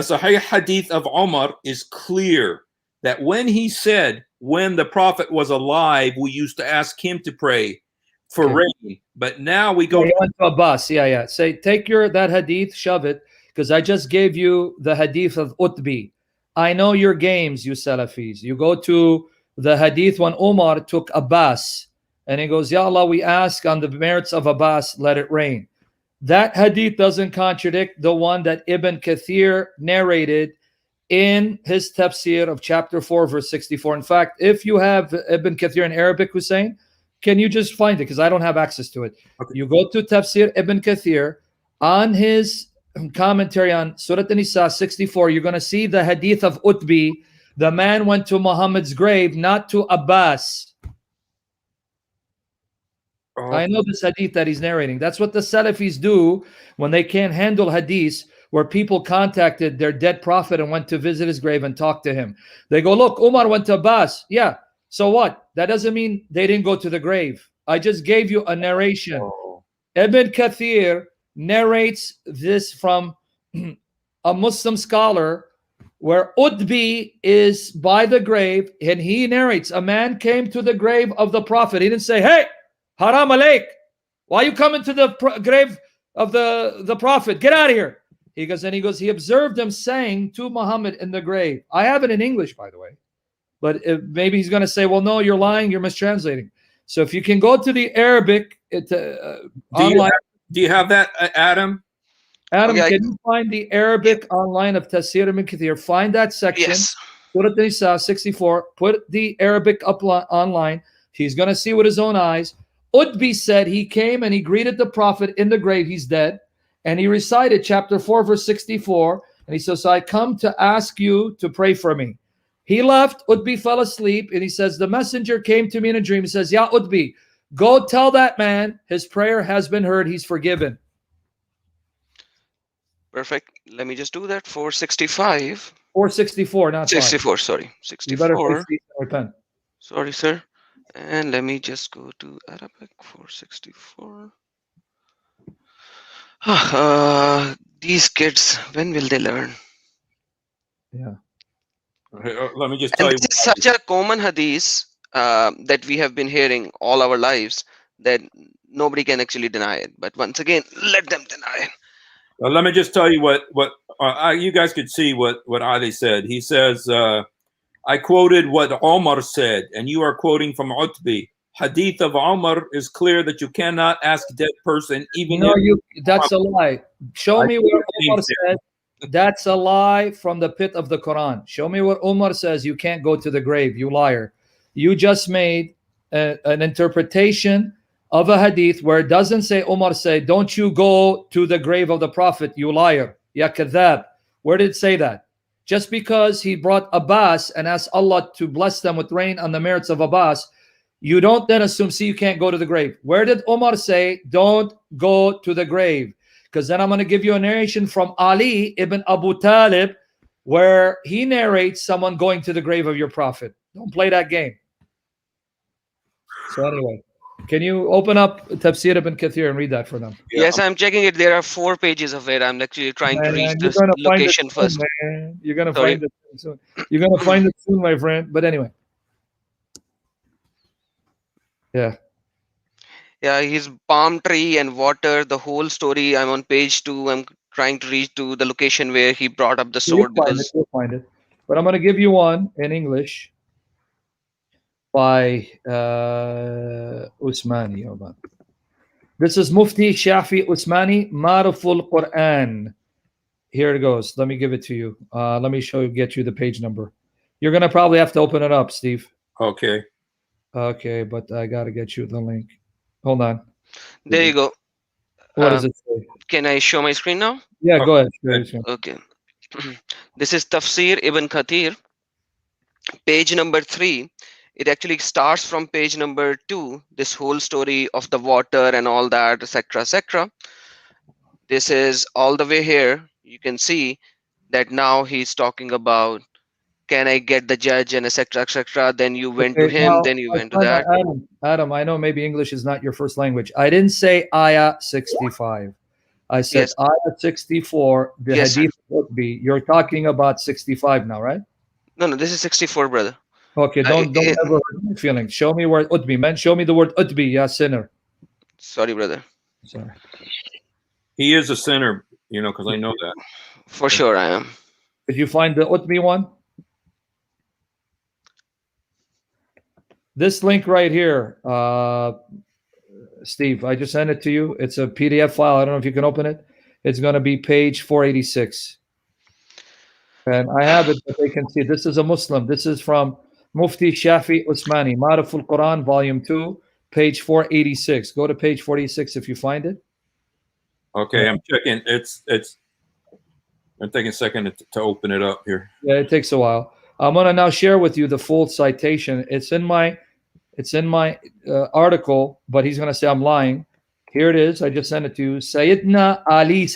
Sahih hadith of Umar is clear that when he said, when the Prophet was alive, we used to ask him to pray for rain. But now we go to Abbas. Yeah. Say, take that hadith, shove it, because I just gave you the hadith of Utbi. I know your games, you Salafis. You go to the hadith when Umar took Abbas, and he goes, Ya Allah, we ask on the merits of Abbas, let it rain. That hadith doesn't contradict the one that Ibn Kathir narrated in his tafsir of chapter 4, verse 64. In fact, if you have Ibn Kathir in Arabic, Husein, can you just find it? Because I don't have access to it. Okay. You go to tafsir Ibn Kathir, on his commentary on Surah An-Nisa 64, you're going to see the hadith of Utbi. The man went to Muhammad's grave, not to Abbas. I know this hadith that he's narrating. That's what the Salafis do when they can't handle hadiths where people contacted their dead prophet and went to visit his grave and talk to him. They go, look, Umar went to Abbas. Yeah, so what? That doesn't mean they didn't go to the grave. I just gave you a narration. Ibn Kathir narrates this from a Muslim scholar where Utbi is by the grave, and he narrates, a man came to the grave of the prophet. He didn't say, hey, Haram alaik, why are you coming to the grave of the prophet? Get out of here. He goes, he observed him saying to Muhammad in the grave. I have it in English, by the way. But maybe he's going to say, well, no, you're lying. You're mistranslating. So if you can go to the Arabic online. Do you have that, Adam? Adam, can you find the Arabic online of Tafsir Ibn Kathir? Find that section. Yes. Surah An-Nisa 64. Put the Arabic up online. He's going to see with his own eyes. Utbi said he came and he greeted the prophet in the grave. He's dead. And he recited chapter 4, verse 64. And he says, I come to ask you to pray for me. He left. Utbi fell asleep. And he says, the messenger came to me in a dream. He says, Ya Utbi, go tell that man his prayer has been heard. He's forgiven. Perfect. Let me just do that. 465. 464, not 64, sorry. 5. You better 64. repent. Sorry, sir. And let me just go to Arabic. 464. These kids, when will they learn? Yeah. Let me just tell And you. this is such a common hadith that we have been hearing all our lives that nobody can actually deny it. But once again, let them deny it. Let me just tell you what you guys could see what Ali said. He says, I quoted what Omar said, and you are quoting from Utbi. Hadith of Omar is clear that you cannot ask a dead person, even No, if that's a lie. Show me where Omar said that's a lie from the pit of the Quran. Show me where Omar says you can't go to the grave, you liar. You just made an interpretation of a hadith where it doesn't say, Omar said, don't you go to the grave of the Prophet, you liar. Ya kadhab. Where did it say that? Just because he brought Abbas and asked Allah to bless them with rain on the merits of Abbas, you don't then assume, see, you can't go to the grave. Where did Omar say, don't go to the grave? Because then I'm going to give you a narration from Ali ibn Abu Talib where he narrates someone going to the grave of your Prophet. Don't play that game. So anyway, can you open up Tafsir ibn Kathir and read that for them? Yeah. Yes, I'm checking it. There are 4 pages of it. I'm actually trying to reach the location first. Man. You're going to Sorry. find it soon. You're going to find it soon, my friend. But anyway. Yeah. Yeah, his palm tree and water, the whole story. I'm on page 2. I'm trying to reach to the location where he brought up the sword. You'll find it. But I'm going to give you one in English by Usmani. Hold on. This is Mufti Shafi Usmani, Maruful Quran. Here it goes. Let me give it to you. Let me get you the page number. You're going to probably have to open it up, Steve. Okay. Okay, but I got to get you the link. Hold on. There you go. What does it say? Can I show my screen now? Yeah, go ahead. Okay. This is Tafsir Ibn Kathir, page number 3. It actually starts from page number 2, this whole story of the water and all that, etc., etc. This is all the way here. You can see that now he's talking about, can I get the judge and etc., etc. Then you went to him, then you went to that. Adam, I know maybe English is not your first language. I didn't say ayah 65. I said Yes. ayah 64, the Yes, hadith would be. You're talking about 65 now, right? No, this is 64, brother. Okay, don't ever hurt my feelings. Show me where it would be, man. Show me the word utbi, ya sinner. Sorry, brother. Sorry. He is a sinner, because I know that. For sure I am. Did you find the utbi one? This link right here, Steve, I just sent it to you. It's a PDF file. I don't know if you can open it. It's going to be page 486. And I have it, but they can see. This is a Muslim. This is from Mufti Shafi Usmani, Maruful Quran, volume 2, page 486. Go to page 486 if you find it. Okay, I'm checking. It's taking a second to open it up here. Yeah, it takes a while. I'm going to now share with you the full citation. It's in my article, but he's going to say I'm lying. Here it is. I just sent it to you. Sayyidina Ali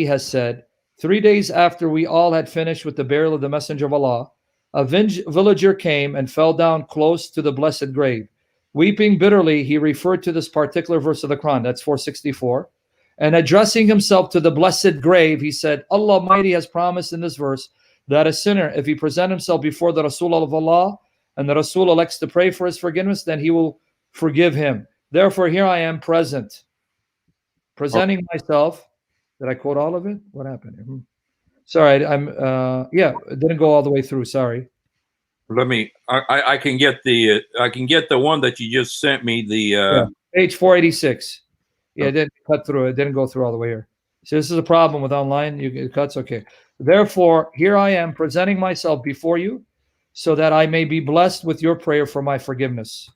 has said, 3 days after we all had finished with the burial of the Messenger of Allah, a villager came and fell down close to the blessed grave. Weeping bitterly, he referred to this particular verse of the Quran, that's 464, and addressing himself to the blessed grave, he said, Allah Almighty has promised in this verse that a sinner, if he present himself before the Rasul of Allah, and the Rasul elects to pray for his forgiveness, then he will forgive him. Therefore, here I am presenting myself. Did I quote all of it? What happened here? Sorry, it didn't go all the way through. Sorry. Let me. I can get the one that you just sent me. Page 486. Yeah, it didn't cut through. It didn't go through all the way here. So this is a problem with online. It cuts. Okay. Therefore, here I am presenting myself before you, so that I may be blessed with your prayer for my forgiveness.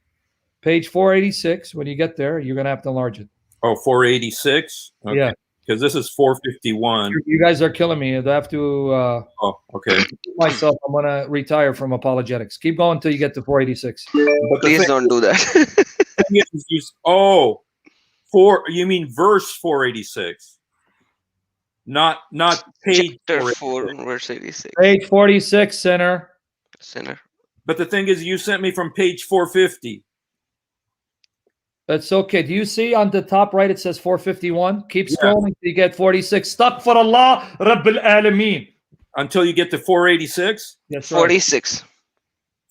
Page 486. When you get there, you're going to have to enlarge it. Oh, 486. Okay. Yeah. Because this is 451. You guys are killing me. I have to Oh, okay. myself. I'm gonna retire from apologetics. Keep going until you get to 486. But the Please thing don't do that. is, you mean verse 486, not page Chapter 486. 4, verse 86. Page 46, sinner. Sinner. But the thing is, you sent me from page 450. That's okay. Do you see on the top right it says 451? Keep Yeah. scrolling till you get 46. Stuck for Allah, Rabbil Alameen. Until you get to 486, Yes, right. 46.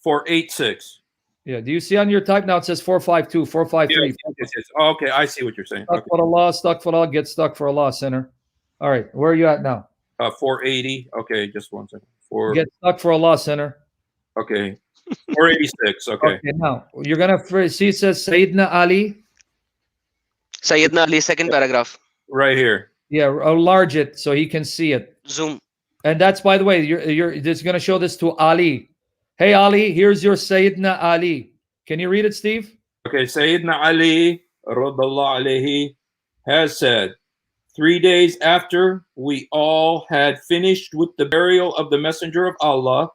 486. Yeah. Do you see on your type now it says 452, 453? Yes. Oh, okay, I see what you're saying. Stuck Okay. for Allah, stuck for Allah, get stuck for Allah, sinner. All right. Where are you at now? 480. Okay, just one second. Get stuck for Allah, sinner. Okay. 486. Okay. Okay, now you're gonna see it says Sayyidina Ali. Sayyidina Ali, second paragraph. Right here. Yeah, enlarge it so he can see it. Zoom. And that's, by the way, you're just gonna show this to Ali. Hey Ali, here's your Sayyidina Ali. Can you read it, Steve? Okay, Sayyidina Ali radallahu alayhi has said, 3 days after we all had finished with the burial of the Messenger of Allah,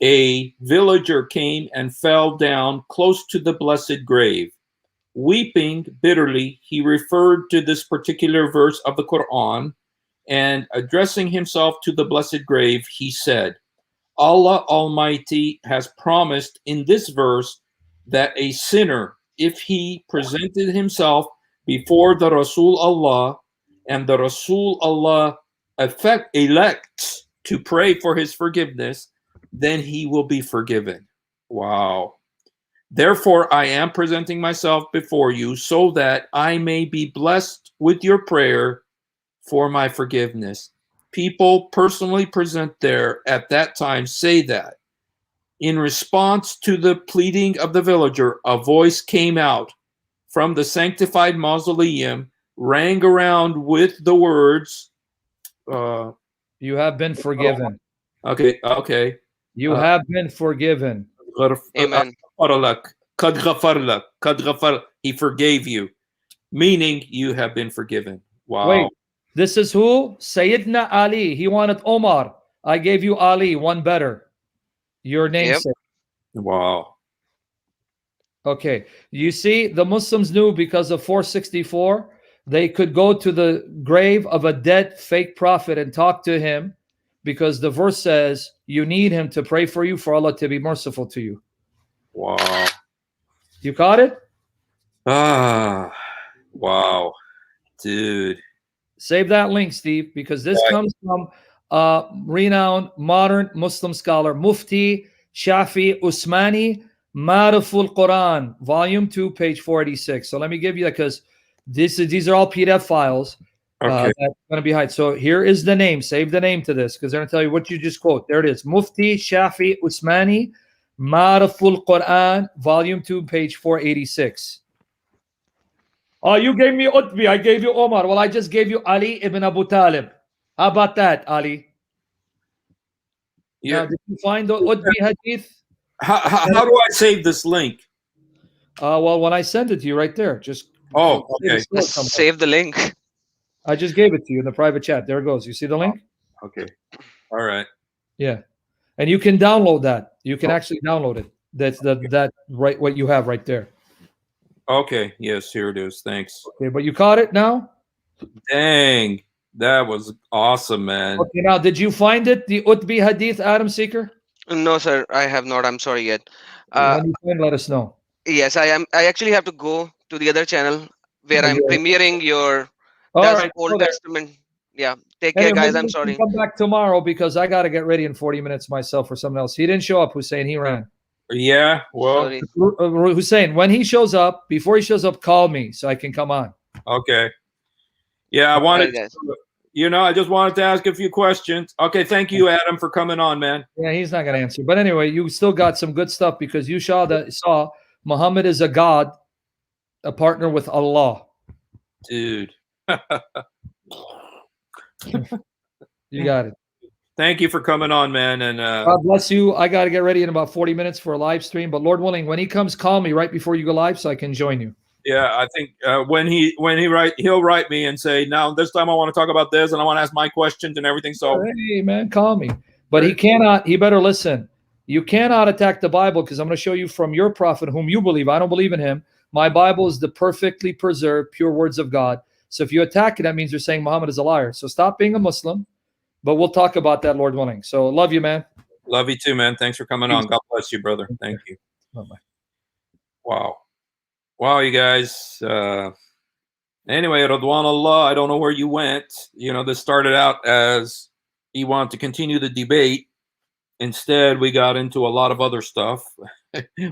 a villager came and fell down close to the blessed grave. Weeping bitterly, he referred to this particular verse of the Quran, and addressing himself to the blessed grave, he said, Allah Almighty has promised in this verse that a sinner, if he presented himself before the Rasul Allah, and the Rasul Allah elects to pray for his forgiveness, then he will be forgiven. Wow. Therefore, I am presenting myself before you so that I may be blessed with your prayer for my forgiveness. People personally present there at that time say that. In response to the pleading of the villager, a voice came out from the sanctified mausoleum, rang around with the words, You have been forgiven. okay. You have been forgiven. Amen. He forgave you, meaning you have been forgiven. Wow. Wait, this is who? Sayyidina Ali. He wanted Omar. I gave you Ali, one better. Your namesake. Wow. Okay. You see, the Muslims knew because of 464, they could go to the grave of a dead fake prophet and talk to him, because the verse says you need him to pray for you, for Allah to be merciful to you. Wow. You caught it? Wow. Dude. Save that link, Steve, because this comes from renowned modern Muslim scholar, Mufti Shafi Usmani, Mariful Quran, volume 2, page 486. So let me give you that, because these are all PDF files. Okay. That's going to be hide. So here is the name. Save the name to this, because they're going to tell you what you just quote. There it is. Mufti Shafi Usmani, Mariful Quran, volume 2, page 486. Oh, you gave me Utbi. I gave you Omar. Well, I just gave you Ali ibn Abu Talib. How about that, Ali? Yeah. Now, did you find the Utbi hadith? How do I save this link? Well, when I send it to you right there, just okay. Save the link. I just gave it to you in the private chat. There it goes. You see the link? Okay. All right. Yeah. And you can download that. You can actually download it. That's that right, what you have right there. Okay. Yes, here it is. Thanks. Okay, but you caught it now? Dang. That was awesome, man. Okay, now did you find it, the Utbi hadith, Adam Seeker? No, sir, I have not. I'm sorry yet. When you find, let us know. Yes, I am. I actually have to go to the other channel where I'm premiering your Old Testament. Yeah. Take care, guys. I'm sorry. Come back tomorrow, because I got to get ready in 40 minutes myself for someone else. He didn't show up, Husein. He ran. Yeah. Well, Husein, when he shows up, before he shows up, call me so I can come on. Okay. Yeah, I wanted I just wanted to ask a few questions. Okay, thank you, Adam, for coming on, man. Yeah, he's not going to answer. But anyway, you still got some good stuff, because you saw Muhammad is a god, a partner with Allah. Dude. You got it. Thank you for coming on, man. And God bless you. I got to get ready in about 40 minutes for a live stream. But Lord willing, when he comes, call me right before you go live so I can join you. Yeah, I think he'll write me and say, now this time I want to talk about this and I want to ask my questions and everything. So Hey, man, call me. But he cannot. He better listen. You cannot attack the Bible, because I'm going to show you from your prophet, whom you believe. I don't believe in him. My Bible is the perfectly preserved, pure words of God. So if you attack it, that means you're saying Muhammad is a liar. So stop being a Muslim. But we'll talk about that, Lord willing. So love you, man. love you too, man. Thanks for coming on. God bless you, brother. Thank you. Bye-bye. Wow, you guys. Anyway, Ridwanullah, I don't know where you went. This started out as he wanted to continue the debate. Instead, we got into a lot of other stuff.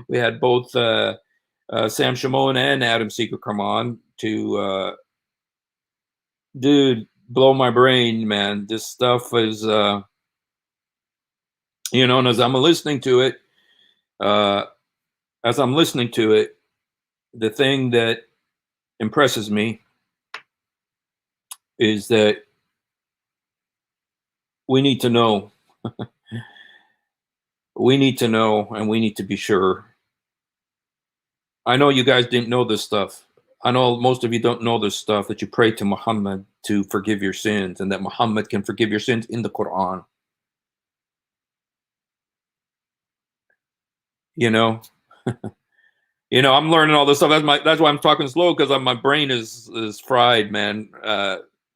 We had both Sam Shimon and Adam Seeker come on to, blow my brain, man. This stuff is, and as I'm listening to it, the thing that impresses me is that we need to know. We need to know, and we need to be sure. I know you guys didn't know this stuff. I know most of you don't know this stuff, that you pray to Muhammad to forgive your sins, and that Muhammad can forgive your sins in the Quran. I'm learning all this stuff. That's why I'm talking slow, because my brain is fried, man.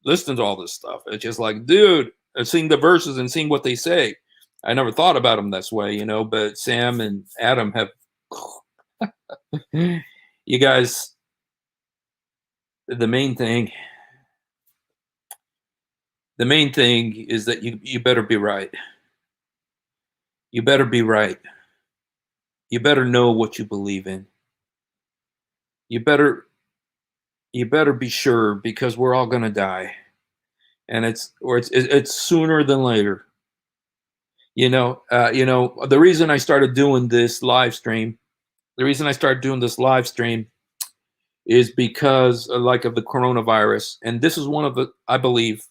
Listening to all this stuff, it's just like, dude, seeing the verses and seeing what they say. I never thought about them this way, but Sam and Adam have. You guys, the main thing is that you better be right. You better be right. You better know what you believe in. You better be sure, because we're all gonna die, and it's sooner than later. The reason I started doing this live stream, is because of the coronavirus, and this is one of the, I believe,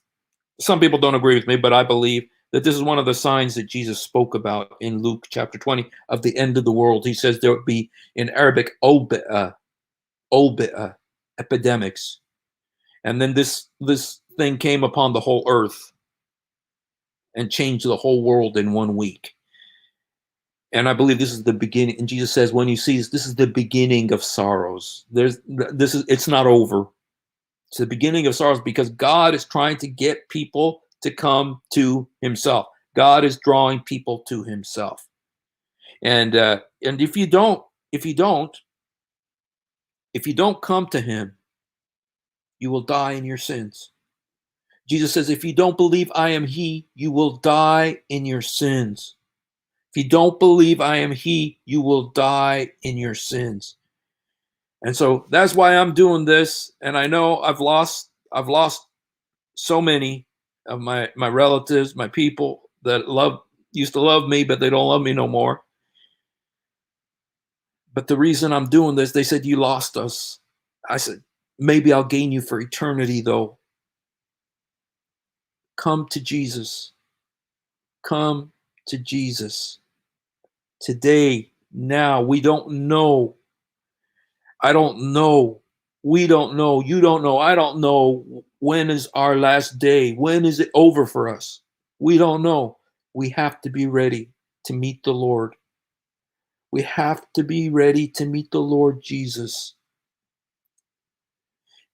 some people don't agree with me, but I believe that this is one of the signs that Jesus spoke about in Luke chapter 20 of the end of the world. He says there would be, in Arabic, epidemics. And then this thing came upon the whole earth and changed the whole world in 1 week. And I believe this is the beginning. And Jesus says, when you see this is the beginning of sorrows. It's not over. It's the beginning of sorrows, because God is trying to get people to come to himself. God is drawing people to himself. And if you don't come to him, you will die in your sins. Jesus says, if you don't believe I am he, you will die in your sins. If you don't believe I am he, you will die in your sins. And so that's why I'm doing this. And I know I've lost so many of my relatives, my people that used to love me, but they don't love me no more. But the reason I'm doing this, they said, you lost us. I said, maybe I'll gain you for eternity, though. Come to Jesus. Come to Jesus. Today, now, we don't know. I don't know. We don't know. You don't know. I don't know. When is our last day? When is it over for us? We don't know. We have to be ready to meet the Lord. We have to be ready to meet the Lord Jesus.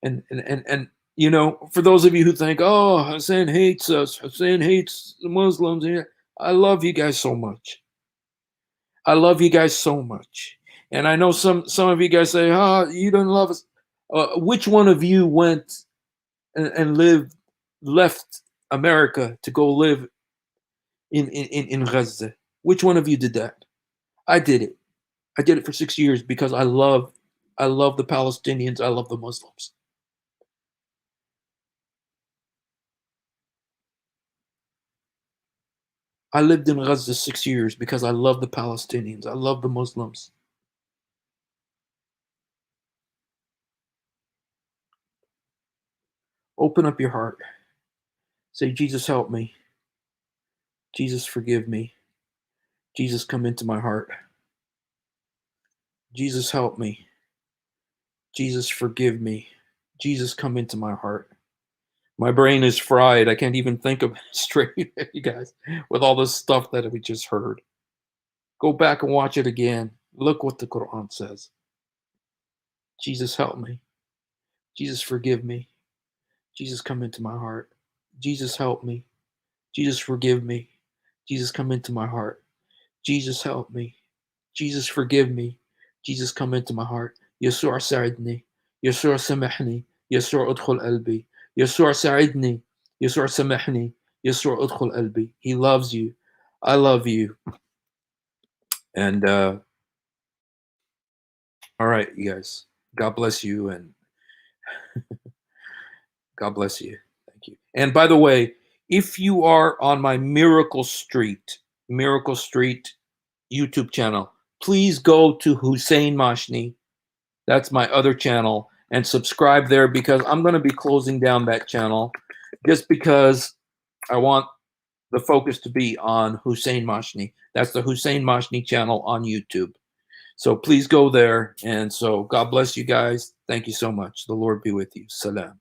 And for those of you who think, oh, Husein hates us, Husein hates the Muslims, I love you guys so much. I love you guys so much. And I know some of you guys say, oh, you don't love us. Which one of you went and left America to go live in Gaza? Which one of you did that? I did it. I did it for 6 years because I love the Palestinians. I love the Muslims. I lived in Gaza 6 years because I love the Palestinians. I love the Muslims. Open up your heart. Say, Jesus, help me. Jesus, forgive me. Jesus, come into my heart. Jesus, help me. Jesus, forgive me. Jesus, come into my heart. My brain is fried. I can't even think of straight, you guys, with all this stuff that we just heard. Go back and watch it again. Look what the Quran says. Jesus, help me. Jesus, forgive me. Jesus, come into my heart. Jesus, help me. Jesus, forgive me. Jesus, come into my heart. Jesus, help me. Jesus, forgive me. Jesus, come into my heart. يسوع ساعدني. يسوع سامحني. يسوع ادخل قلبي. يسوع ساعدني. يسوع سامحني. يسوع ادخل قلبي. He loves you. I love you. And all right, you guys. God bless you, and God bless you. Thank you. And by the way, if you are on my Miracle Street YouTube channel, please go to Husein Mashni. That's my other channel, and subscribe there, because I'm going to be closing down that channel just because I want the focus to be on Husein Mashni. That's the Husein Mashni channel on YouTube. So please go there. And so God bless you guys. Thank you so much. The Lord be with you. Salam.